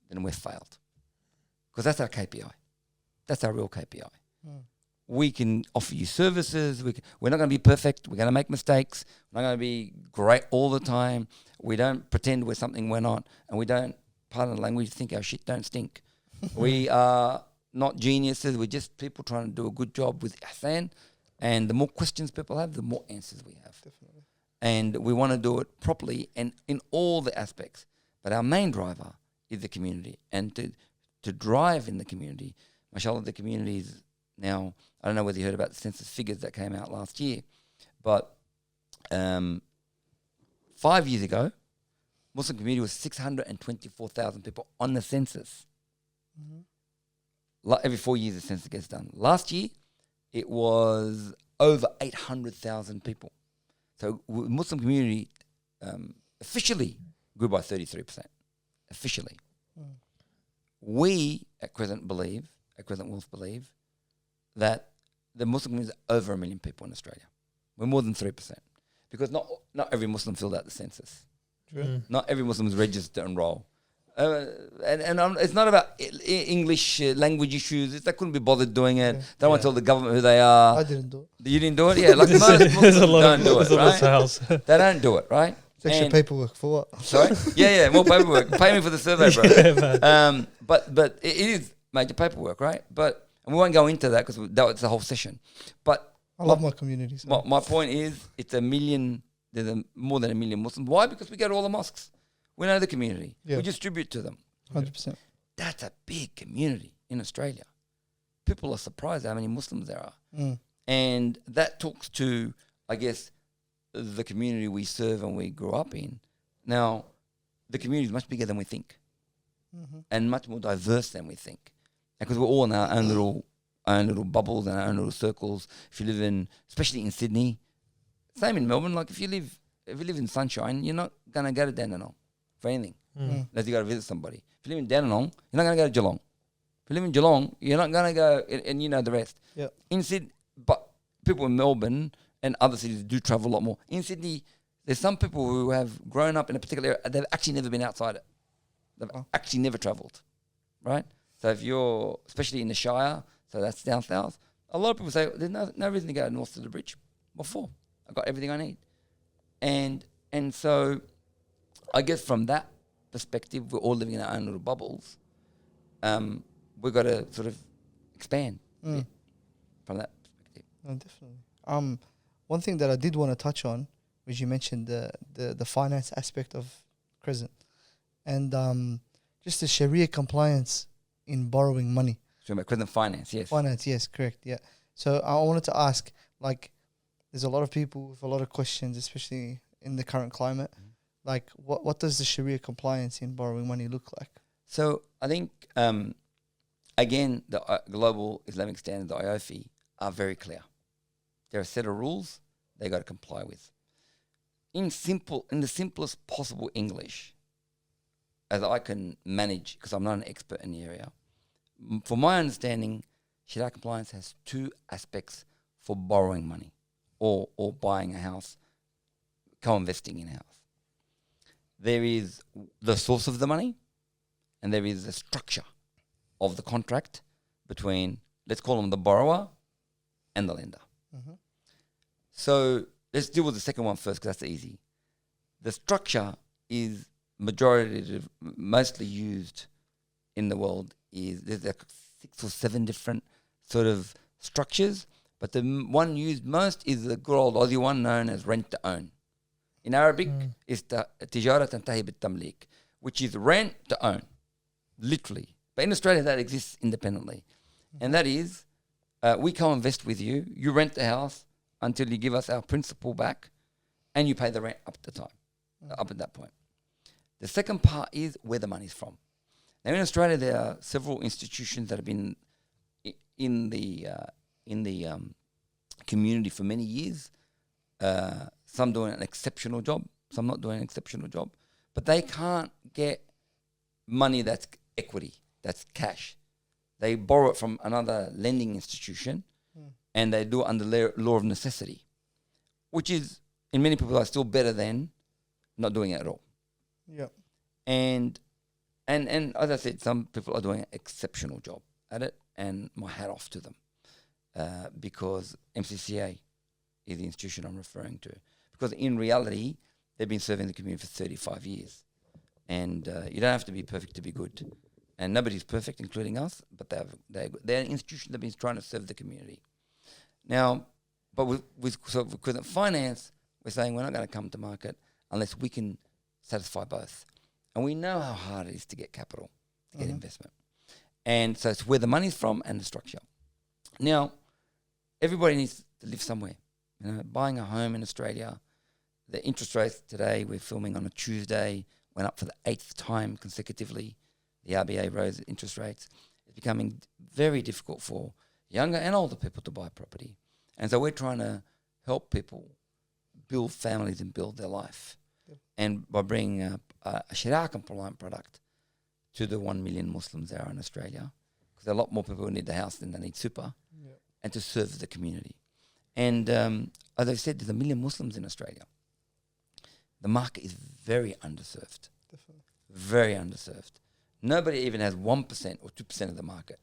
then we've failed. Because that's our KPI. That's our real KPI. We can offer you services. We're not going to be perfect. We're going to make mistakes. We're not going to be great all the time. We don't pretend we're something we're not. And we don't, pardon the language, think our shit don't stink. We are not geniuses. We're just people trying to do a good job with ihsan. And the more questions people have, the more answers we have. Definitely. And we want to do it properly and in all the aspects. But our main driver is the community. And to drive in the community, mashallah, the community is now, I don't know whether you heard about the census figures that came out last year, but 5 years ago, Muslim community was 624,000 people on the census. Every 4 years the census gets done. Last year, it was over 800,000 people. So Muslim community officially grew by 33%. Officially. We at Crescent Wealth believe, that the Muslim community is over 1 million people in Australia. We're more than 3%. Because not every Muslim filled out the census. Not every Muslim is registered to enroll. It's not about English language issues. They couldn't be bothered doing it. They don't want to tell the government who they are. I didn't do it. You didn't do it? Yeah, like most Muslims don't do it, right? They don't do it, right? It's extra paperwork for what? Sorry? Yeah, more paperwork. Pay me for the survey, bro. But it is major paperwork, right? And we won't go into that because that's the whole session. But I love my community. So. My point is, it's 1 million. There's more than 1 million Muslims. Why? Because we go to all the mosques. We know the community. Yeah. We distribute to them. 100%. That's a big community in Australia. People are surprised how many Muslims there are. And that talks to, I guess, the community we serve and we grew up in. Now, the community is much bigger than we think and much more diverse than we think. Because we're all in our own little bubbles and our own little circles. If you live especially in Sydney, same in Melbourne. Like if you live in Sunshine, you're not gonna go to Dandenong for anything, unless you got to visit somebody. If you live in Dandenong, you're not gonna go to Geelong. If you live in Geelong, you're not gonna go, and you know the rest. Yeah. In Sydney, but people in Melbourne and other cities do travel a lot more. In Sydney, there's some people who have grown up in a particular area. They've actually never been outside it. They've actually never travelled, right? So if you're, especially in the Shire, so that's down south, a lot of people say, there's no reason to go north to the bridge. What for? I've got everything I need. And so I guess from that perspective, we're all living in our own little bubbles. We've got to sort of expand from that perspective. No, definitely. One thing that I did want to touch on, which you mentioned the finance aspect of Crescent, and just the Sharia compliance in borrowing money. So about Crescent Finance, yes. Finance, yes, correct, yeah. So I wanted to ask, like, there's a lot of people with a lot of questions, especially in the current climate. Like, what does the Sharia compliance in borrowing money look like? So I think, again, the global Islamic standards, the IOFI, are very clear. There are a set of rules they got to comply with. In the simplest possible English, as I can manage, because I'm not an expert in the area, for my understanding, Sharia compliance has two aspects for borrowing money or buying a house, co-investing in a house. There is the source of the money, and there is the structure of the contract between, let's call them the borrower and the lender. Mm-hmm. So let's deal with the second one first, because that's easy. The structure is mostly used in the world. There's like 6 or 7 different sort of structures, but the one used most is the good old Aussie one known as rent to own. In Arabic, it's the tijara tantahi bit-tamlik, which is rent to own, literally. But in Australia, that exists independently. And that is, we co-invest with you, you rent the house until you give us our principal back, and you pay the rent up at that point. The second part is where the money's from. Now in Australia, there are several institutions that have been in the community for many years. Some doing an exceptional job, some not doing an exceptional job, but they can't get money that's equity, that's cash. They borrow it from another lending institution, and they do it under law of necessity, which is, in many people, are still better than not doing it at all. Yeah. And as I said, some people are doing an exceptional job at it, and my hat off to them, because MCCA is the institution I'm referring to. Because in reality, they've been serving the community for 35 years. And you don't have to be perfect to be good. And nobody's perfect, including us, but they're an institution that has been trying to serve the community. Now, but with Crescent Finance, we're saying we're not going to come to market unless we can satisfy both. And we know how hard it is to get capital, to get investment. And so it's where the money's from and the structure. Now, everybody needs to live somewhere. You know, buying a home in Australia, the interest rates today, we're filming on a Tuesday, went up for the 8th time consecutively. The RBA rose interest rates. It's becoming very difficult for younger and older people to buy property. And so we're trying to help people build families and build their life. Yep. And by bringing a Sharia compliant product to the 1 million Muslims there are in Australia, because there are a lot more people who need the house than they need super, and to serve the community. And as I said, there's 1 million Muslims in Australia. The market is very underserved. Definitely. Very underserved. Nobody even has 1% or 2% of the market.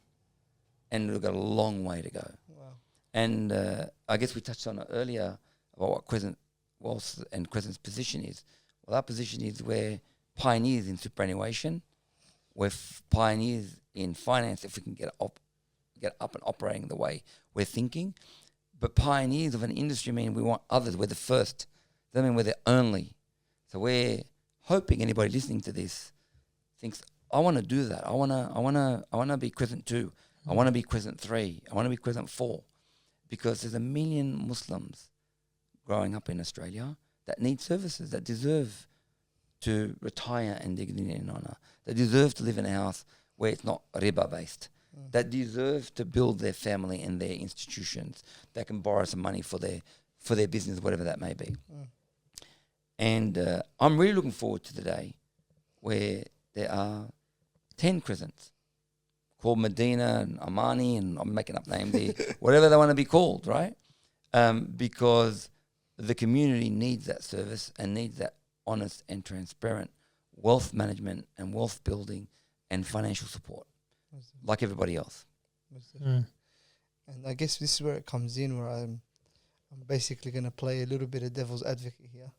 And we've got a long way to go. Wow. And I guess we touched on it earlier about what Crescent was and Crescent's position is. Well, our position is we're pioneers in superannuation. We're pioneers in finance if we can get up and operating the way we're thinking. But pioneers of an industry mean we want others. We're the first. Doesn't mean we're the only. So we're hoping anybody listening to this thinks, I want to do that. I want to be Crescent 2. I want to be Crescent 3. I want to be Crescent 4. Because there's 1 million Muslims growing up in Australia that need services, that deserve to retire in dignity and honour, that deserve to live in a house where it's not riba based, that deserve to build their family and their institutions, that can borrow some money for their business, whatever that may be. And I'm really looking forward to the day where there are 10 Crescents called Medina and Amani, and I'm making up names here, whatever they want to be called, right? Because the community needs that service and needs that honest and transparent wealth management and wealth building and financial support, like everybody else. And I guess this is where it comes in, where I'm basically going to play a little bit of devil's advocate here.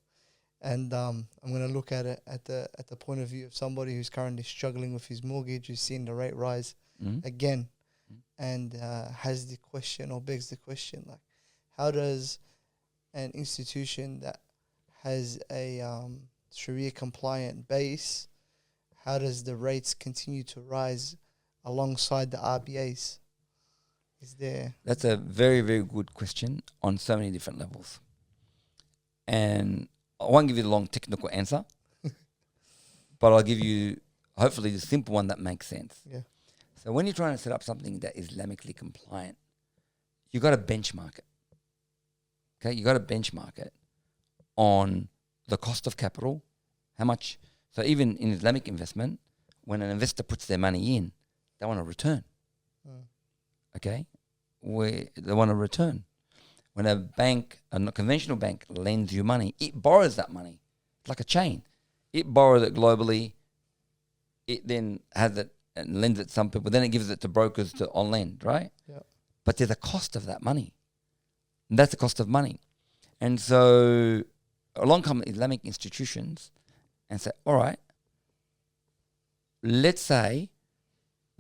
And I'm going to look at it at the point of view of somebody who's currently struggling with his mortgage, who's seen the rate rise again, and has the question or begs the question, like, how does an institution that has a Sharia compliant base, how does the rates continue to rise alongside the RBAs? That's a very, very good question on so many different levels. And I won't give you the long technical answer, but I'll give you hopefully the simple one that makes sense. Yeah. So when you're trying to set up something that is Islamically compliant, you got to benchmark it. Okay, you got to benchmark it on the cost of capital, how much. So even in Islamic investment, when an investor puts their money in, they want a return. Okay, where they want a return. When a bank, a conventional bank, lends you money, it borrows that money. It's like a chain. It borrows it globally. It then has it and lends it to some people. Then it gives it to brokers to on lend, right? Yeah. But there's a cost of that money. And that's the cost of money. And so along come Islamic institutions and say, all right, let's say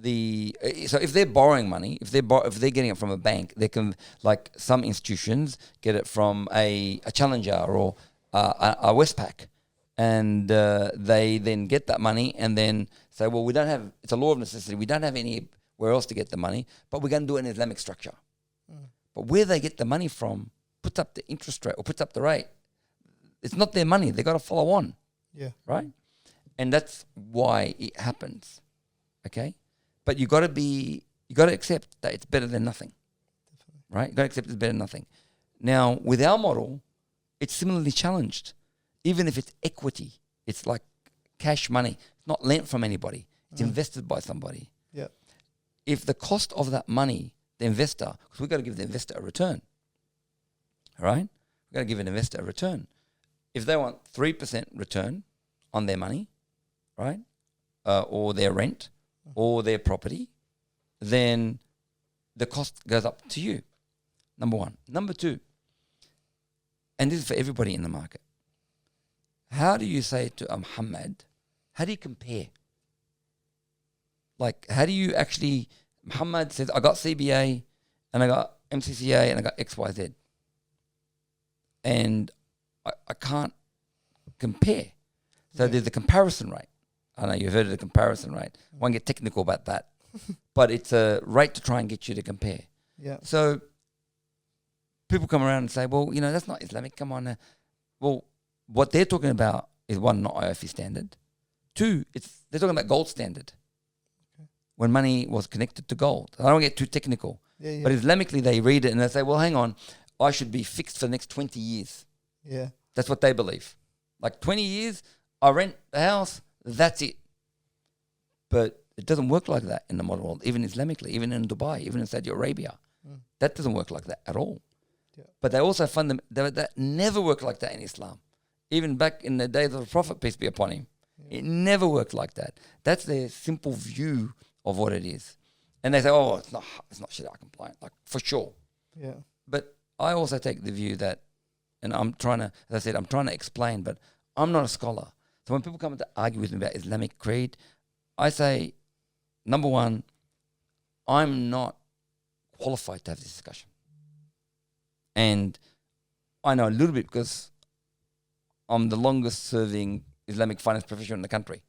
so if they're borrowing money, if they're getting it from a bank, they can, like some institutions get it from a Challenger or a Westpac, and they then get that money and then say, well, we don't have, it's a law of necessity, we don't have anywhere else to get the money, but we're going to do an Islamic structure. But where they get the money from, puts up the interest rate or puts up the rate, it's not their money, they got to follow on. Yeah. Right? And that's why it happens. Okay? But you got to accept that it's better than nothing. Definitely. Right? You got to accept it's better than nothing. Now, with our model, it's similarly challenged. Even if it's equity, it's like cash money. It's not lent from anybody. It's invested by somebody. Yeah. If the cost of that money, the investor, because we've got to give the investor a return. All right? We've got to give an investor a return. If they want 3% return on their money, right, or their rent, or their property, then the cost goes up to you, number one. Number two, and this is for everybody in the market, how do you say to Muhammad, how do you compare? Like, how do you actually, Muhammad says, I got CBA, and I got MCCA, and I got XYZ. And I can't compare. So there's a comparison rate. I know you've heard of the comparison rate. I won't get technical about that. But it's a rate to try and get you to compare. Yeah. So people come around and say, well, that's not Islamic. Come on. Well, what they're talking about is one, not IOFI standard. Two, they're talking about gold standard. Okay. When money was connected to gold. I don't get too technical. Yeah. But Islamically, they read it and they say, well, hang on, I should be fixed for the next 20 years. Yeah. That's what they believe. Like 20 years, I rent the house, that's it. But it doesn't work like that in the modern world, even Islamically, even in Dubai, even in Saudi Arabia. That doesn't work like that at all. Yeah. But they also that never worked like that in Islam. Even back in the days of the Prophet, peace be upon him, it never worked like that. That's their simple view of what it is. And they say, oh, it's not Sharia compliant, like for sure. Yeah. But I also take the view that, and I'm trying to explain, but I'm not a scholar. So when people come to argue with me about Islamic creed, I say, number one, I'm not qualified to have this discussion. And I know a little bit because I'm the longest serving Islamic finance professional in the country.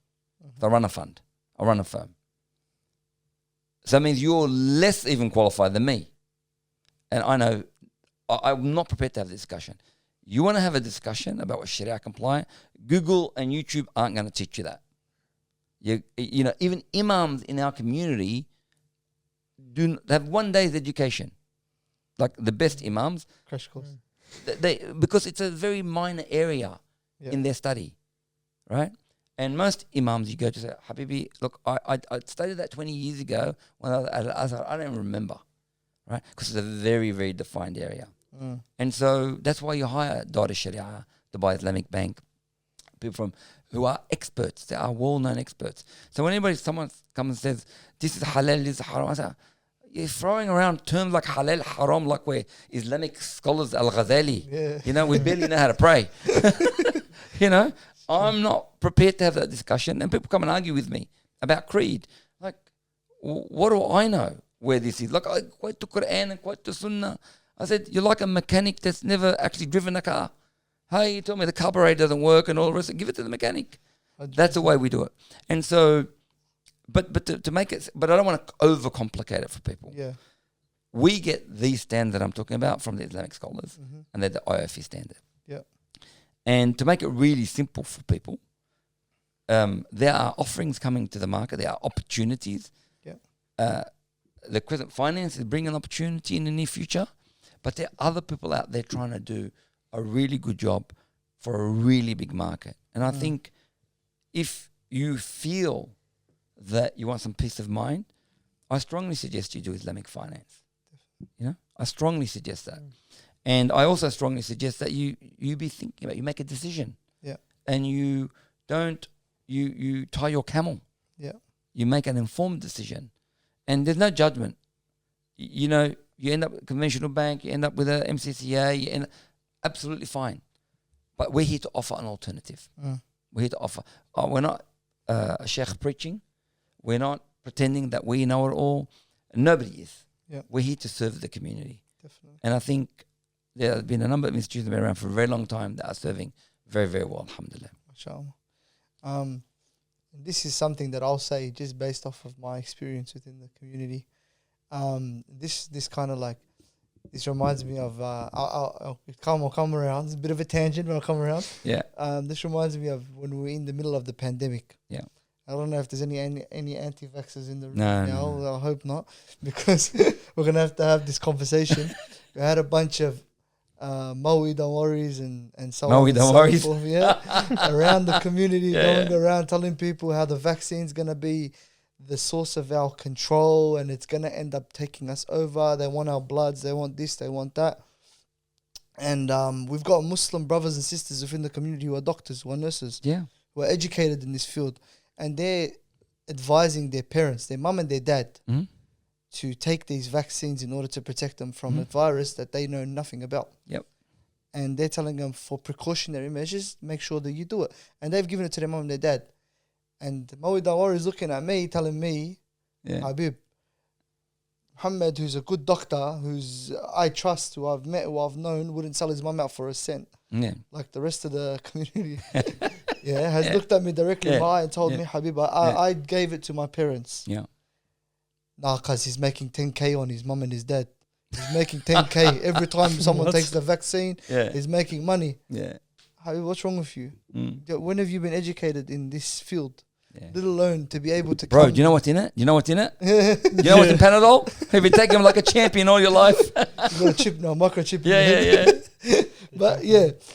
So I run a fund. I run a firm. So that means you're less even qualified than me. And I know I'm not prepared to have this discussion. You want to have a discussion about what Sharia compliant? Google and YouTube aren't going to teach you that. Even imams in our community do have 1 day's education, like the best imams. Crash course. Because it's a very minor area in their study, right? And most imams, you go to say, Habibi, look, I studied that 20 years ago when I was at Al-Azhar. I don't remember, right? Because it's a very, very defined area. And so that's why you hire Data Sharia, Dubai Islamic Bank, people who are experts. They are well-known experts. So when someone comes and says, this is halal, this is haram, I say, you're throwing around terms like halal, haram, like we're Islamic scholars, Al-Ghazali. Yeah. We barely know how to pray. I'm not prepared to have that discussion. And people come and argue with me about creed. Like, what do I know where this is? Like, I quote the Quran and quote the Sunnah. I said, you're like a mechanic that's never actually driven a car. Hey, you told me the carburetor doesn't work and all the rest. Give it to the mechanic. 100%. That's the way we do it. And so, but to make it, but I don't want to overcomplicate it for people. Yeah. We get these standards that I'm talking about from the Islamic scholars, and they're the IOFI standard. Yeah. And to make it really simple for people, there are offerings coming to the market. There are opportunities. Yeah. The Crescent Finance is bringing an opportunity in the near future, but there are other people out there trying to do a really good job for a really big market. And I think if you feel that you want some peace of mind, I strongly suggest you do Islamic finance. You know, I strongly suggest that. And I also strongly suggest that you be thinking about, you make a decision. Yeah. And you don't, you tie your camel. Yeah. You make an informed decision. And there's no judgment. You know, you end up with a conventional bank, you end up with a MCCA, you end up, absolutely fine. But we're here to offer an alternative. We're here to offer. We're not a sheikh preaching. We're not pretending that we know it all. Nobody is. Yeah. We're here to serve the community. Definitely. And I think there have been a number of institutions that have been around for a very long time that are serving very, very well, alhamdulillah. MashaAllah. This is something that I'll say just based off of my experience within the community. This kind of like, this reminds me of, I'll come around. It's a bit of a tangent, but I'll come around. Yeah. This reminds me of when we were in the middle of the pandemic. Yeah. I don't know if there's any anti-vaxxers in the room No, now. no. I hope not, because we're going to have this conversation. We had a bunch of Maui, don't worries, and so Maui, on and don't so worries. forth, around the community, Yeah, going around telling people how the vaccine's going to be the source of our control and it's going to end up taking us over. They want our bloods, they want this, they want that. And we've got Muslim brothers and sisters within the community who are doctors, who are nurses, who are educated in this field. And they're advising their parents, their mum and their dad, to take these vaccines in order to protect them from a virus that they know nothing about. Yep. And they're telling them for precautionary measures, make sure that you do it. And they've given it to their mum and their dad. And Maui Dawar is looking at me, telling me, Habib, Muhammad, who's a good doctor, who's I trust, who I've met, who I've known, wouldn't sell his mum out for a cent. Yeah. Like the rest of the community. Has looked at me directly in my eye and told me, Habib, I gave it to my parents. Yeah. Nah, because he's making 10K on his mum and his dad. He's making 10K every time someone takes the vaccine. He's making money. Yeah. Habib, what's wrong with you? When have you been educated in this field? Yeah. Let alone to be able to Bro, do you know what's in it? You know what's in it? You know what's in Panadol? Have been taking them like a champion all your life? You got a chip now, microchip. Yeah. But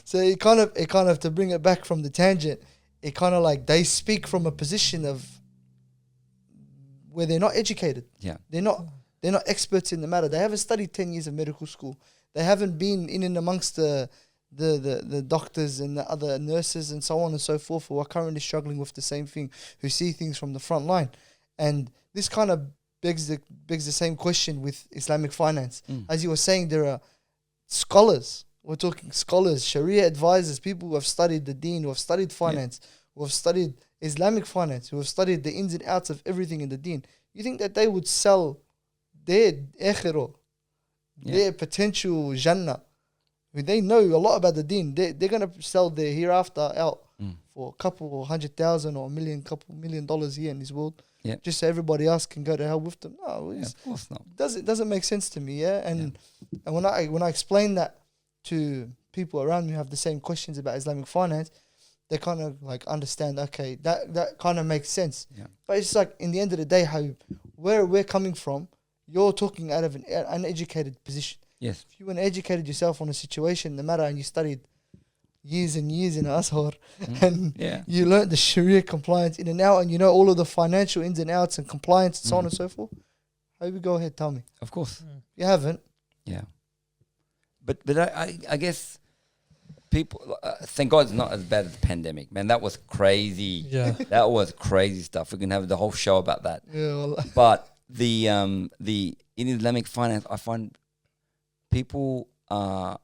so it kind of to bring it back from the tangent, it kind of like they speak from a position of where they're not educated. Yeah. They're not experts in the matter. They haven't studied 10 years of medical school. They haven't been in and amongst the doctors and the other nurses and so on and so forth who are currently struggling with the same thing, who see things from the front line. And this kind of begs the same question with Islamic finance. As you were saying, there are scholars. We're talking scholars, Sharia advisors, people who have studied the deen, who have studied finance, who have studied Islamic finance, who have studied the ins and outs of everything in the deen. You think that they would sell their akhirah, their potential jannah, they know a lot about the deen, they're going to sell their hereafter out for a couple $100,000 or couple $1 million here in this world, just so everybody else can go to hell with them? No, of course not. Doesn't make sense to me. And when I explain that to people around me who have the same questions about Islamic finance, they kind of like understand, okay, that kind of makes sense. But it's like, in the end of the day, how where we're coming from, you're talking out of an uneducated position. Yes. If you weren't educated yourself on a situation, no matter, and you studied years and years in Azhar, and you learned the Sharia compliance in and out, and you know all of the financial ins and outs and compliance and so on and so forth, how you go ahead, tell me. Of course. You haven't. Yeah. But I guess people, thank God it's not as bad as the pandemic, man. That was crazy. Yeah. That was crazy stuff. We can have the whole show about that. Yeah. Well, But in Islamic finance, I find people are,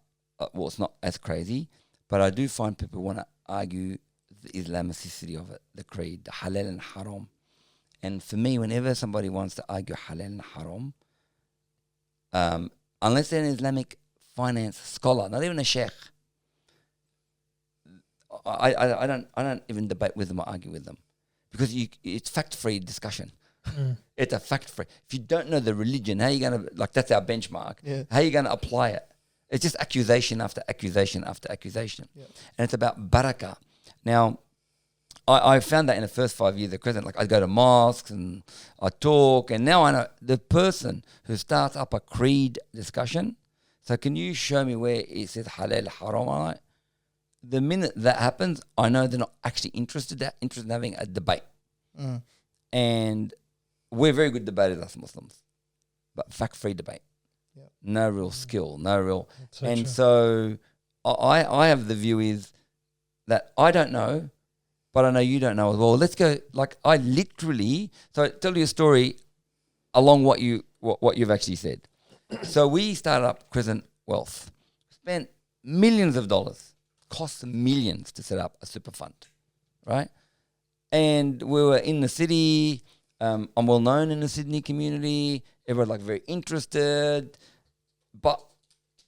well, it's not as crazy, but I do find people want to argue the Islamicity of it, the creed, the halal and haram. And for me, whenever somebody wants to argue halal and haram, unless they're an Islamic finance scholar, not even a sheikh, I don't even debate with them or argue with them, because it's fact-free discussion. It's a fact-free. If you don't know the religion, how are you going to, like, that's our benchmark. How are you going to apply it? It's just accusation after accusation after accusation. And it's about barakah. Now, I found that in the first 5 years of Crescent, like I go to mosques and I talk, and now I know the person who starts up a creed discussion. So can you show me where it says halal, haram on it? The minute that happens, I know they're not actually interested in having a debate. And we're very good debaters as Muslims, but fact-free debate. Yep. No real skill, no real. That's so And true. so I have the view is that I don't know, but I know you don't know as well. Let's go. Like I literally. So tell you a story along what you've actually said. So we started up Crescent Wealth, spent millions of dollars, cost millions to set up a super fund, right? And we were in the city. I'm well known in the Sydney community. Everyone like very interested, but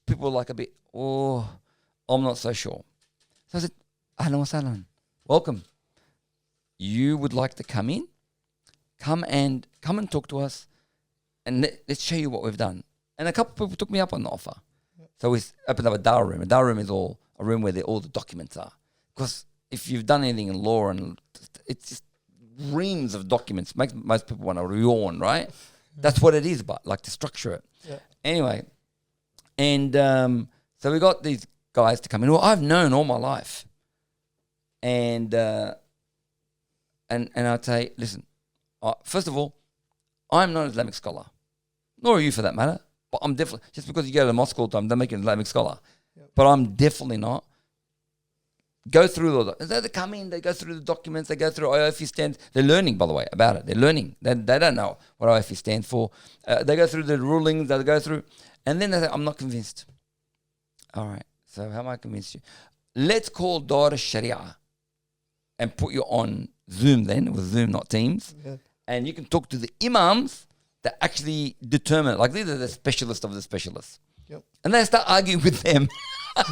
people were like a bit, oh, I'm not so sure. So I said, ahlan wa sahlan, welcome. You would like to come in? Come and talk to us, and let's show you what we've done. And a couple of people took me up on the offer. So we opened up a dawah room. A dawah room is a room where all the documents are. Because if you've done anything in law, and it's just reams of documents, makes most people want to yawn, right? That's what it is, but like to structure it. Yeah. Anyway, and so we got these guys to come in who I've known all my life. And I'd say, listen, first of all, I'm not an Islamic scholar, nor are you for that matter. But I'm definitely, just because you go to the mosque all the time, don't make you an Islamic scholar. Yep. But I'm definitely not. Go through all the, they come in, they go through the documents, they go through IOFE stands. They're learning, by the way, about it. They're learning. They don't know what IOFE stands for. They go through the rulings, they go through, and then they say, I'm not convinced. All right, so how am I convinced you? Let's call Dar Sharia and put you on Zoom then. It was Zoom, not Teams. Yeah. And you can talk to the imams that actually determine, like these are the specialists of the specialists. Yep. And they start arguing with them.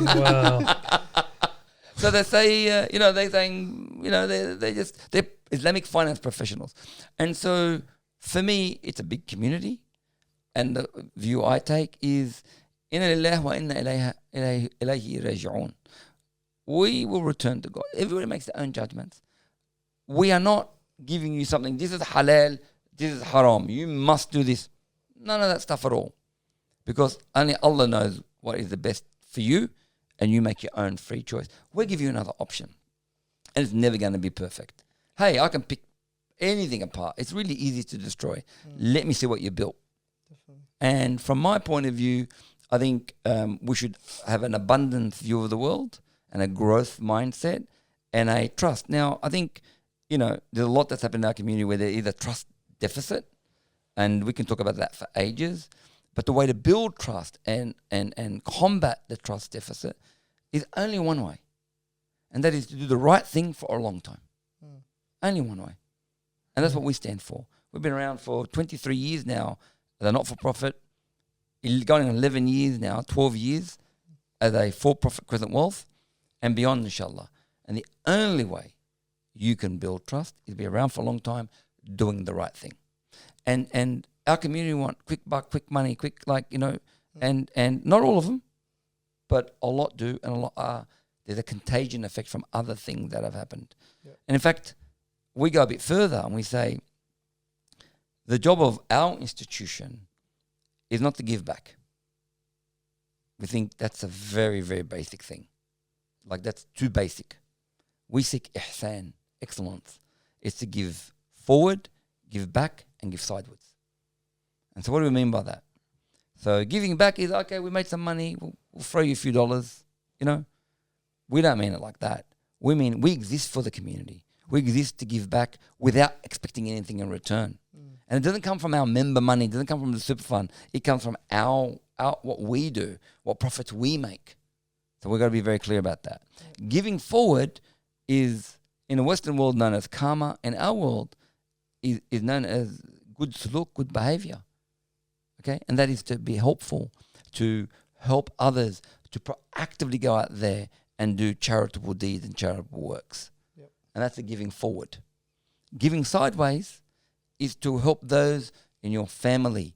Wow. So they say, they're saying, they're Islamic finance professionals. And so for me, it's a big community. And the view I take is, Inna lillahi wa inna ilayhi raji'un. We will return to God. Everybody makes their own judgments. We are not giving you something, this is halal, this is haram, you must do this. None of that stuff at all. Because only Allah knows what is the best for you, and you make your own free choice. We'll give you another option. And it's never going to be perfect. Hey, I can pick anything apart. It's really easy to destroy. Let me see what you built. Definitely. And from my point of view, I think we should have an abundant view of the world and a growth mindset and a trust. Now, I think, there's a lot that's happened in our community where there's either trust deficit, and we can talk about that for ages, but the way to build trust and combat the trust deficit is only one way, and that is to do the right thing for a long time. Only one way. And that's what we stand for. We've been around for 23 years now as a not-for-profit, going on 11 years now, 12 years as a for-profit Crescent Wealth, and beyond, inshallah. And the only way you can build trust is be around for a long time doing the right thing. And our community want quick buck, quick money, and not all of them, but a lot do, and a lot are. There's a contagion effect from other things that have happened. Yep. And in fact, we go a bit further and we say the job of our institution is not to give back. We think that's a very, very basic thing. Like that's too basic. We seek ihsan, excellence. It's to give forward, give back, and give sideways. And so what do we mean by that? So giving back is, okay, we made some money, we'll throw you a few dollars, We don't mean it like that. We mean we exist for the community. We exist to give back without expecting anything in return. And it doesn't come from our member money, it doesn't come from the super fund. It comes from our what we do, what profits we make. So we've got to be very clear about that. Giving forward is, in the Western world, known as karma. In our world, is known as good suluk, good behavior. Okay? And that is to be helpful, to help others, to proactively go out there and do charitable deeds and charitable works. Yep. And that's the giving forward. Giving sideways is to help those in your family,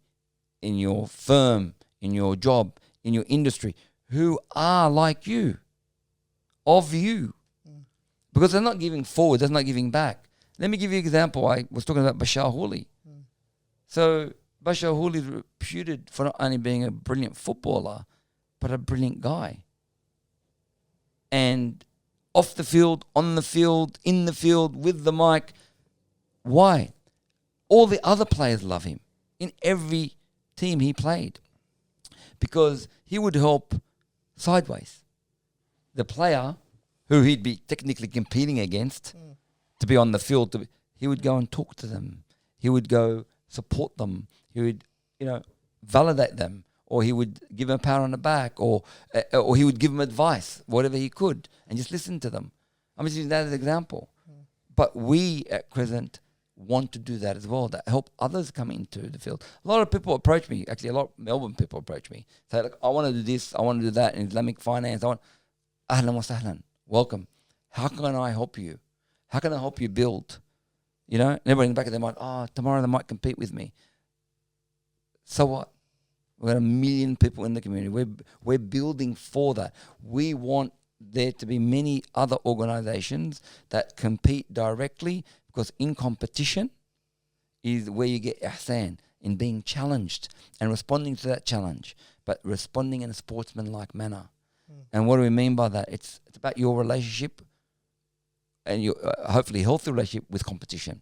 in your firm, in your job, in your industry, who are like you, of you. Because they're not giving forward, they're not giving back. Let me give you an example. I was talking about Bashar Houli. So Bashar Houli is reputed for not only being a brilliant footballer, but a brilliant guy. And off the field, on the field, in the field, with the mic. Why? all the other players love him in every team he played because he would help sideways. The player who he'd be technically competing against to be on the field, he would go and talk to them. He would go support them. He would, validate them, or he would give them a pat on the back, or he would give them advice, whatever he could, and just listen to them. I'm just using that as an example. But we at Crescent want to do that as well, that help others come into the field. A lot of people approach me, actually a lot of Melbourne people approach me, say, look, I want to do this, I want to do that in Islamic finance, ahlan wa sahlan, welcome. How can I help you? How can I help you build? And everybody in the back of their mind, tomorrow they might compete with me. So what? We've got 1 million people in the community. We're building for that. We want there to be many other organizations that compete directly, because in competition is where you get ihsan, in being challenged and responding to that challenge, but responding in a sportsman-like manner. And what do we mean by that? It's about your relationship and your hopefully healthy relationship with competition.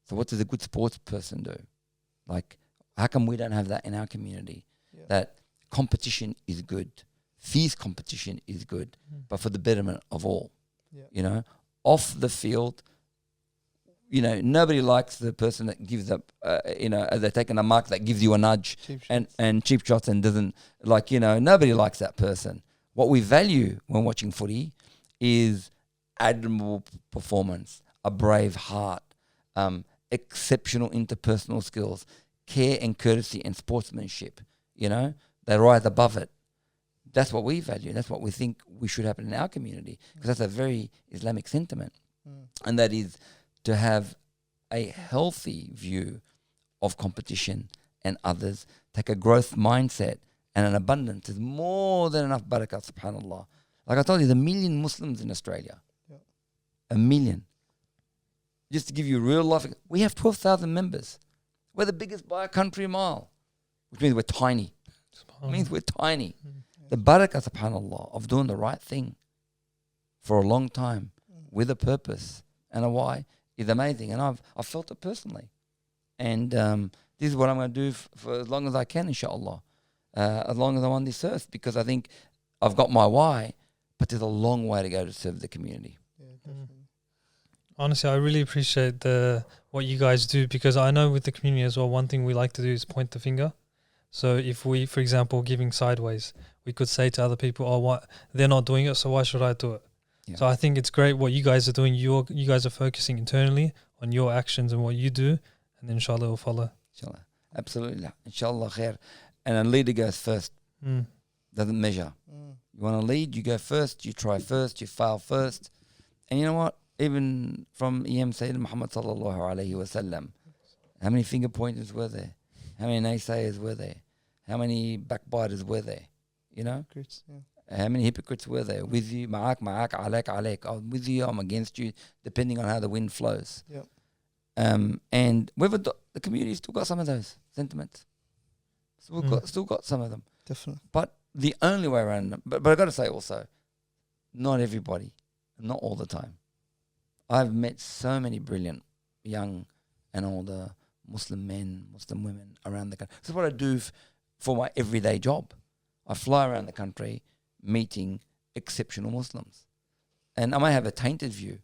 So what does a good sports person do? Like, how come we don't have that in our community? Yeah. That competition is good, fierce competition is good, but for the betterment of all. Yeah. Off the field, nobody likes the person that gives up, they're taking a mark that gives you a nudge and cheap shots and doesn't, nobody likes that person. What we value when watching footy is admirable performance, a brave heart, exceptional interpersonal skills, care and courtesy and sportsmanship. They rise above it. That's what we value. That's what we think we should happen in our community, because that's a very Islamic sentiment. And that is to have a healthy view of competition and others, take a growth mindset and an abundance. There's more than enough barakah, subhanAllah. Like I told you, there's 1 million Muslims in Australia. 1 million. Just to give you real life, we have 12,000 members. We're the biggest by a country mile, which means we're tiny. It means we're tiny. The barakah, subhanAllah, of doing the right thing for a long time with a purpose and a why is amazing. And I've felt it personally. And this is what I'm going to do for as long as I can, inshallah, as long as I'm on this earth, because I think I've got my why, but there's a long way to go to serve the community. Yeah, definitely. Honestly, I really appreciate what you guys do, because I know with the community as well, one thing we like to do is point the finger. So if we, for example, giving sideways, we could say to other people, what they're not doing it, so why should I do it? Yeah. So I think it's great what you guys are doing. You guys are focusing internally on your actions and what you do, and then inshallah will follow. Inshallah. Absolutely. Inshallah khair. And a leader goes first. Doesn't measure. You want to lead, you go first, you try first, you fail first. And you know what? Even from Imam Sayyidina Muhammad sallallahu alayhi wa sallam, how many finger pointers were there? How many naysayers were there? How many backbiters were there? Hypocrites, yeah. How many hypocrites were there? With you, ma'ak, alek. I'm with you, I'm against you, depending on how the wind flows. Yep. And the community still got some of those sentiments. Still got some of them. Definitely. But the only way around them, but I've got to say also, not everybody, not all the time. I've met so many brilliant young and older Muslim men, Muslim women around the country. This is what I do for my everyday job. I fly around the country meeting exceptional Muslims. And I may have a tainted view,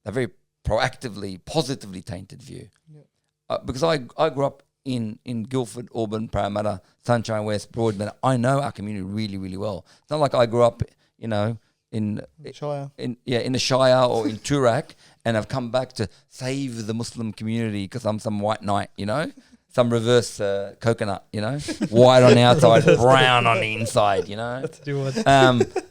a very proactively, positively tainted view. Yep. Because I grew up in Guildford, Auburn, Parramatta, Sunshine West, Broadmeadow. I know our community really, really well. It's not like I grew up, in Shire. in the Shire or in Toorak, and I've come back to save the Muslim community because I'm some white knight, some reverse coconut, white on the outside, brown on the inside,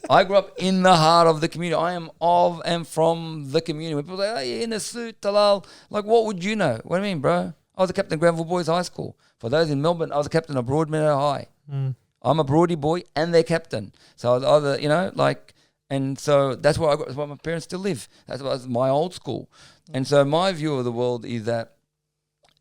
I grew up in the heart of the community. I am of and from the community. When people say, "Oh, you're in a suit, Talal," like, what would you know? What do you mean, bro? I was a captain of Granville Boys High School. For those in Melbourne, I was a captain of Broadmeadow High. I'm a Broadie boy and their captain. So I was either, and so that's where that's where my parents still live. That was my old school. And so my view of the world is that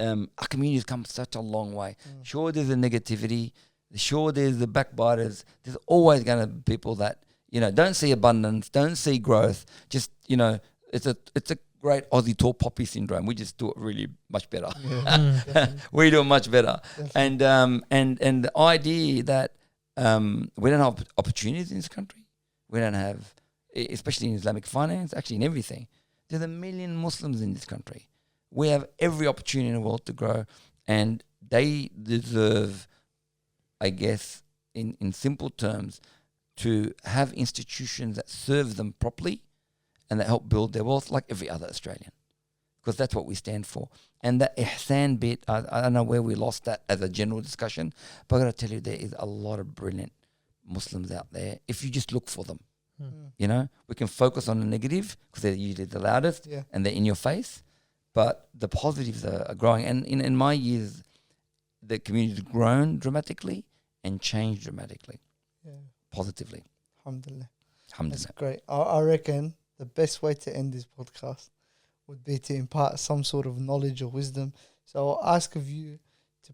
our community has come such a long way. Sure, there's the negativity. Sure, there's the backbiters. There's always going to be people that, don't see abundance, don't see growth. Just, it's a great Aussie tall poppy syndrome. We just do it really much better. Yeah, definitely. We do it much better. Definitely. And the idea that we don't have opportunities in this country. We don't have, especially in Islamic finance, actually in everything. There's 1 million Muslims in this country. We have every opportunity in the world to grow, and they deserve, I guess, in simple terms, to have institutions that serve them properly and that help build their wealth like every other Australian, because that's what we stand for. And that ihsan bit, I don't know where we lost that as a general discussion, but I've got to tell you, there is a lot of brilliant Muslims out there if you just look for them. Mm. You know, we can focus on the negative because they're usually the loudest Yeah. and they're in your face, but the positives are growing. And in my years, the community has grown dramatically and changed dramatically, Yeah. positively. Alhamdulillah. That's Alhamdulillah. great. I reckon the best way to end this podcast would be to impart some sort of knowledge or wisdom. So I'll ask of you to,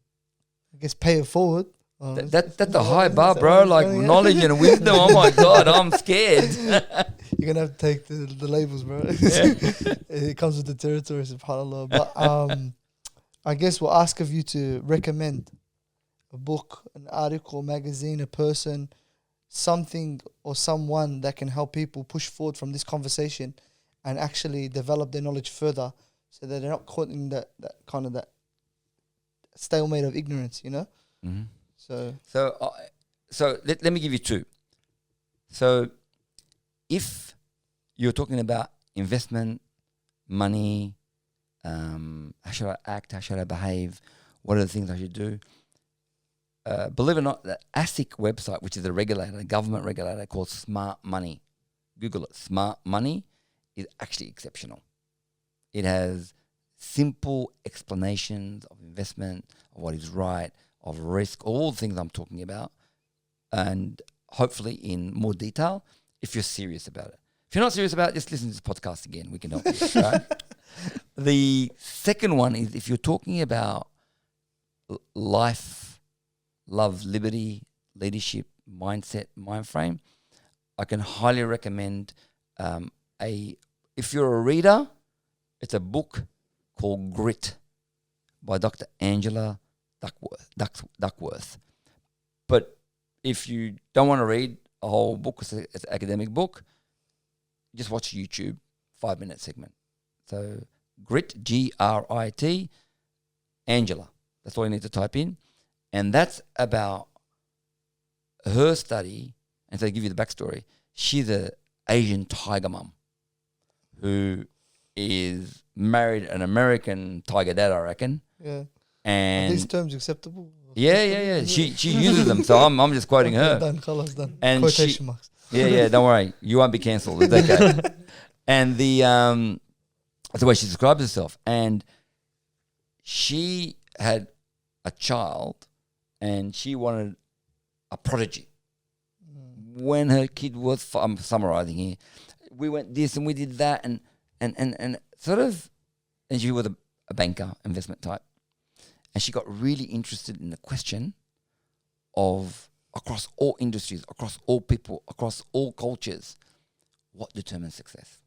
I guess, pay it forward. That's a high bar, bro. Like knowledge and wisdom. Oh my God, I'm scared. You're gonna have to take the labels, bro. It comes with the territory, subhanAllah. But I guess we'll ask of you to recommend a book, an article, magazine, a person, something or someone that can help people push forward from this conversation and actually develop their knowledge further, so that they're not caught in that kind of that stalemate of ignorance, you know? Mm-hmm. So Let me give you two. So if you're talking about investment, money, how should I act, how should I behave, what are the things I should do? Believe it or not, the ASIC website, which is a regulator, a government regulator called Smart Money, Google it, Smart Money, is actually exceptional. It has simple explanations of investment, of what is right, of risk, all the things I'm talking about, and hopefully in more detail if you're serious about it. If you're not serious about it, just listen to this podcast again. We can help you, right? The second one is if you're talking about life, love, liberty, leadership, mindset, mind frame, I can highly recommend if you're a reader, it's a book called Grit by Dr. Angela Duckworth. But if you don't want to read a whole book, it's an academic book, just watch YouTube, 5-minute segment. So Grit, Grit, Angela. That's all you need to type in. And that's about her study. And so to give you the backstory, she's an Asian tiger mum who is married an American tiger dad, I reckon. yeah. Are And these terms acceptable? yeah. She uses them, so I'm just quoting her. Done, colours done. And Quotation marks. Yeah, don't worry. You won't be cancelled. It's okay. And that's the way she describes herself. And she had a child and she wanted a prodigy. When her kid was, I'm summarizing here, we went this and we did that and sort of, and she was a banker, investment type. And she got really interested in the question of, across all industries, across all people, across all cultures, what determines success?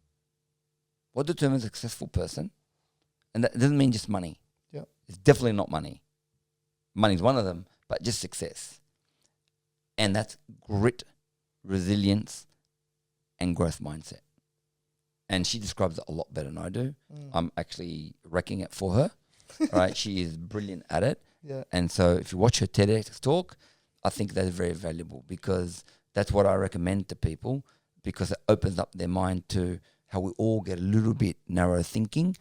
What determines a successful person? And that doesn't mean just money. Yeah. It's definitely not money. Money's one of them, but just success. And that's grit, resilience, and growth mindset. And she describes it a lot better than I do. I'm actually wrecking it for her. Right? She is brilliant at it. Yeah. And so if you watch her TEDx talk, I think that's very valuable, because that's what I recommend to people, because it opens up their mind to how we all get a little bit narrow thinking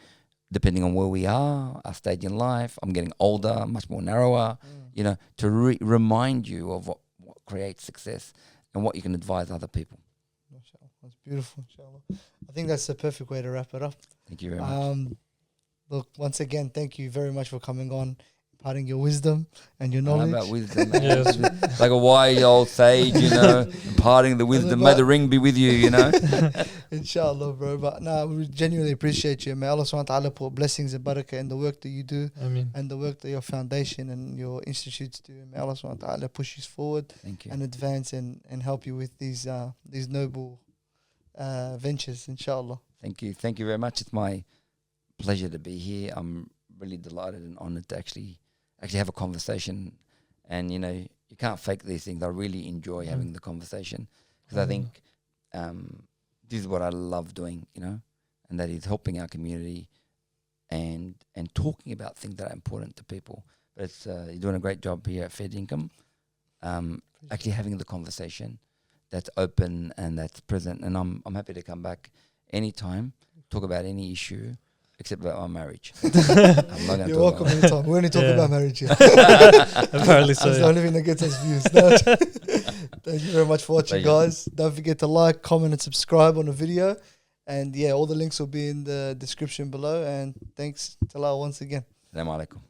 depending on where we are, our stage in life. I'm getting older, much more narrower, you know, to remind you of what creates success and what you can advise other people. Mashallah. That's beautiful, inshallah. I think that's the perfect way to wrap it up. Thank you very much. Look, once again, thank you very much for coming on, imparting your wisdom and your knowledge. About wisdom, man. Yes. Like a wise old sage, you know, imparting the wisdom. May the ring be with you, you know. Inshallah, bro. But no, we genuinely appreciate you. May Allah subhanahu wa ta'ala put blessings and barakah in the work that you do. I mean, And the work that your foundation and your institutes do. May Allah subhanahu wa ta'ala push you forward Thank you. and advance and help you with these noble ventures, inshallah. Thank you very much. It's my pleasure to be here. I'm really delighted and honoured to actually have a conversation. And you know, you can't fake these things. I really enjoy having the conversation because I think this is what I love doing. You know, and that is helping our community and talking about things that are important to people. But it's you're doing a great job here at Fed Income. Actually having the conversation that's open and that's present, and I'm happy to come back anytime, talk about any issue except about my marriage. I'm not going to You're welcome anytime. We're only talking about marriage here. Apparently so. That's the only thing that gets us views. No. Thank you very much for watching, Pleasure. guys. Don't forget to like, comment, and subscribe on the video. And yeah, all the links will be in the description below. And thanks, Talal, once again. Assalamu alaikum.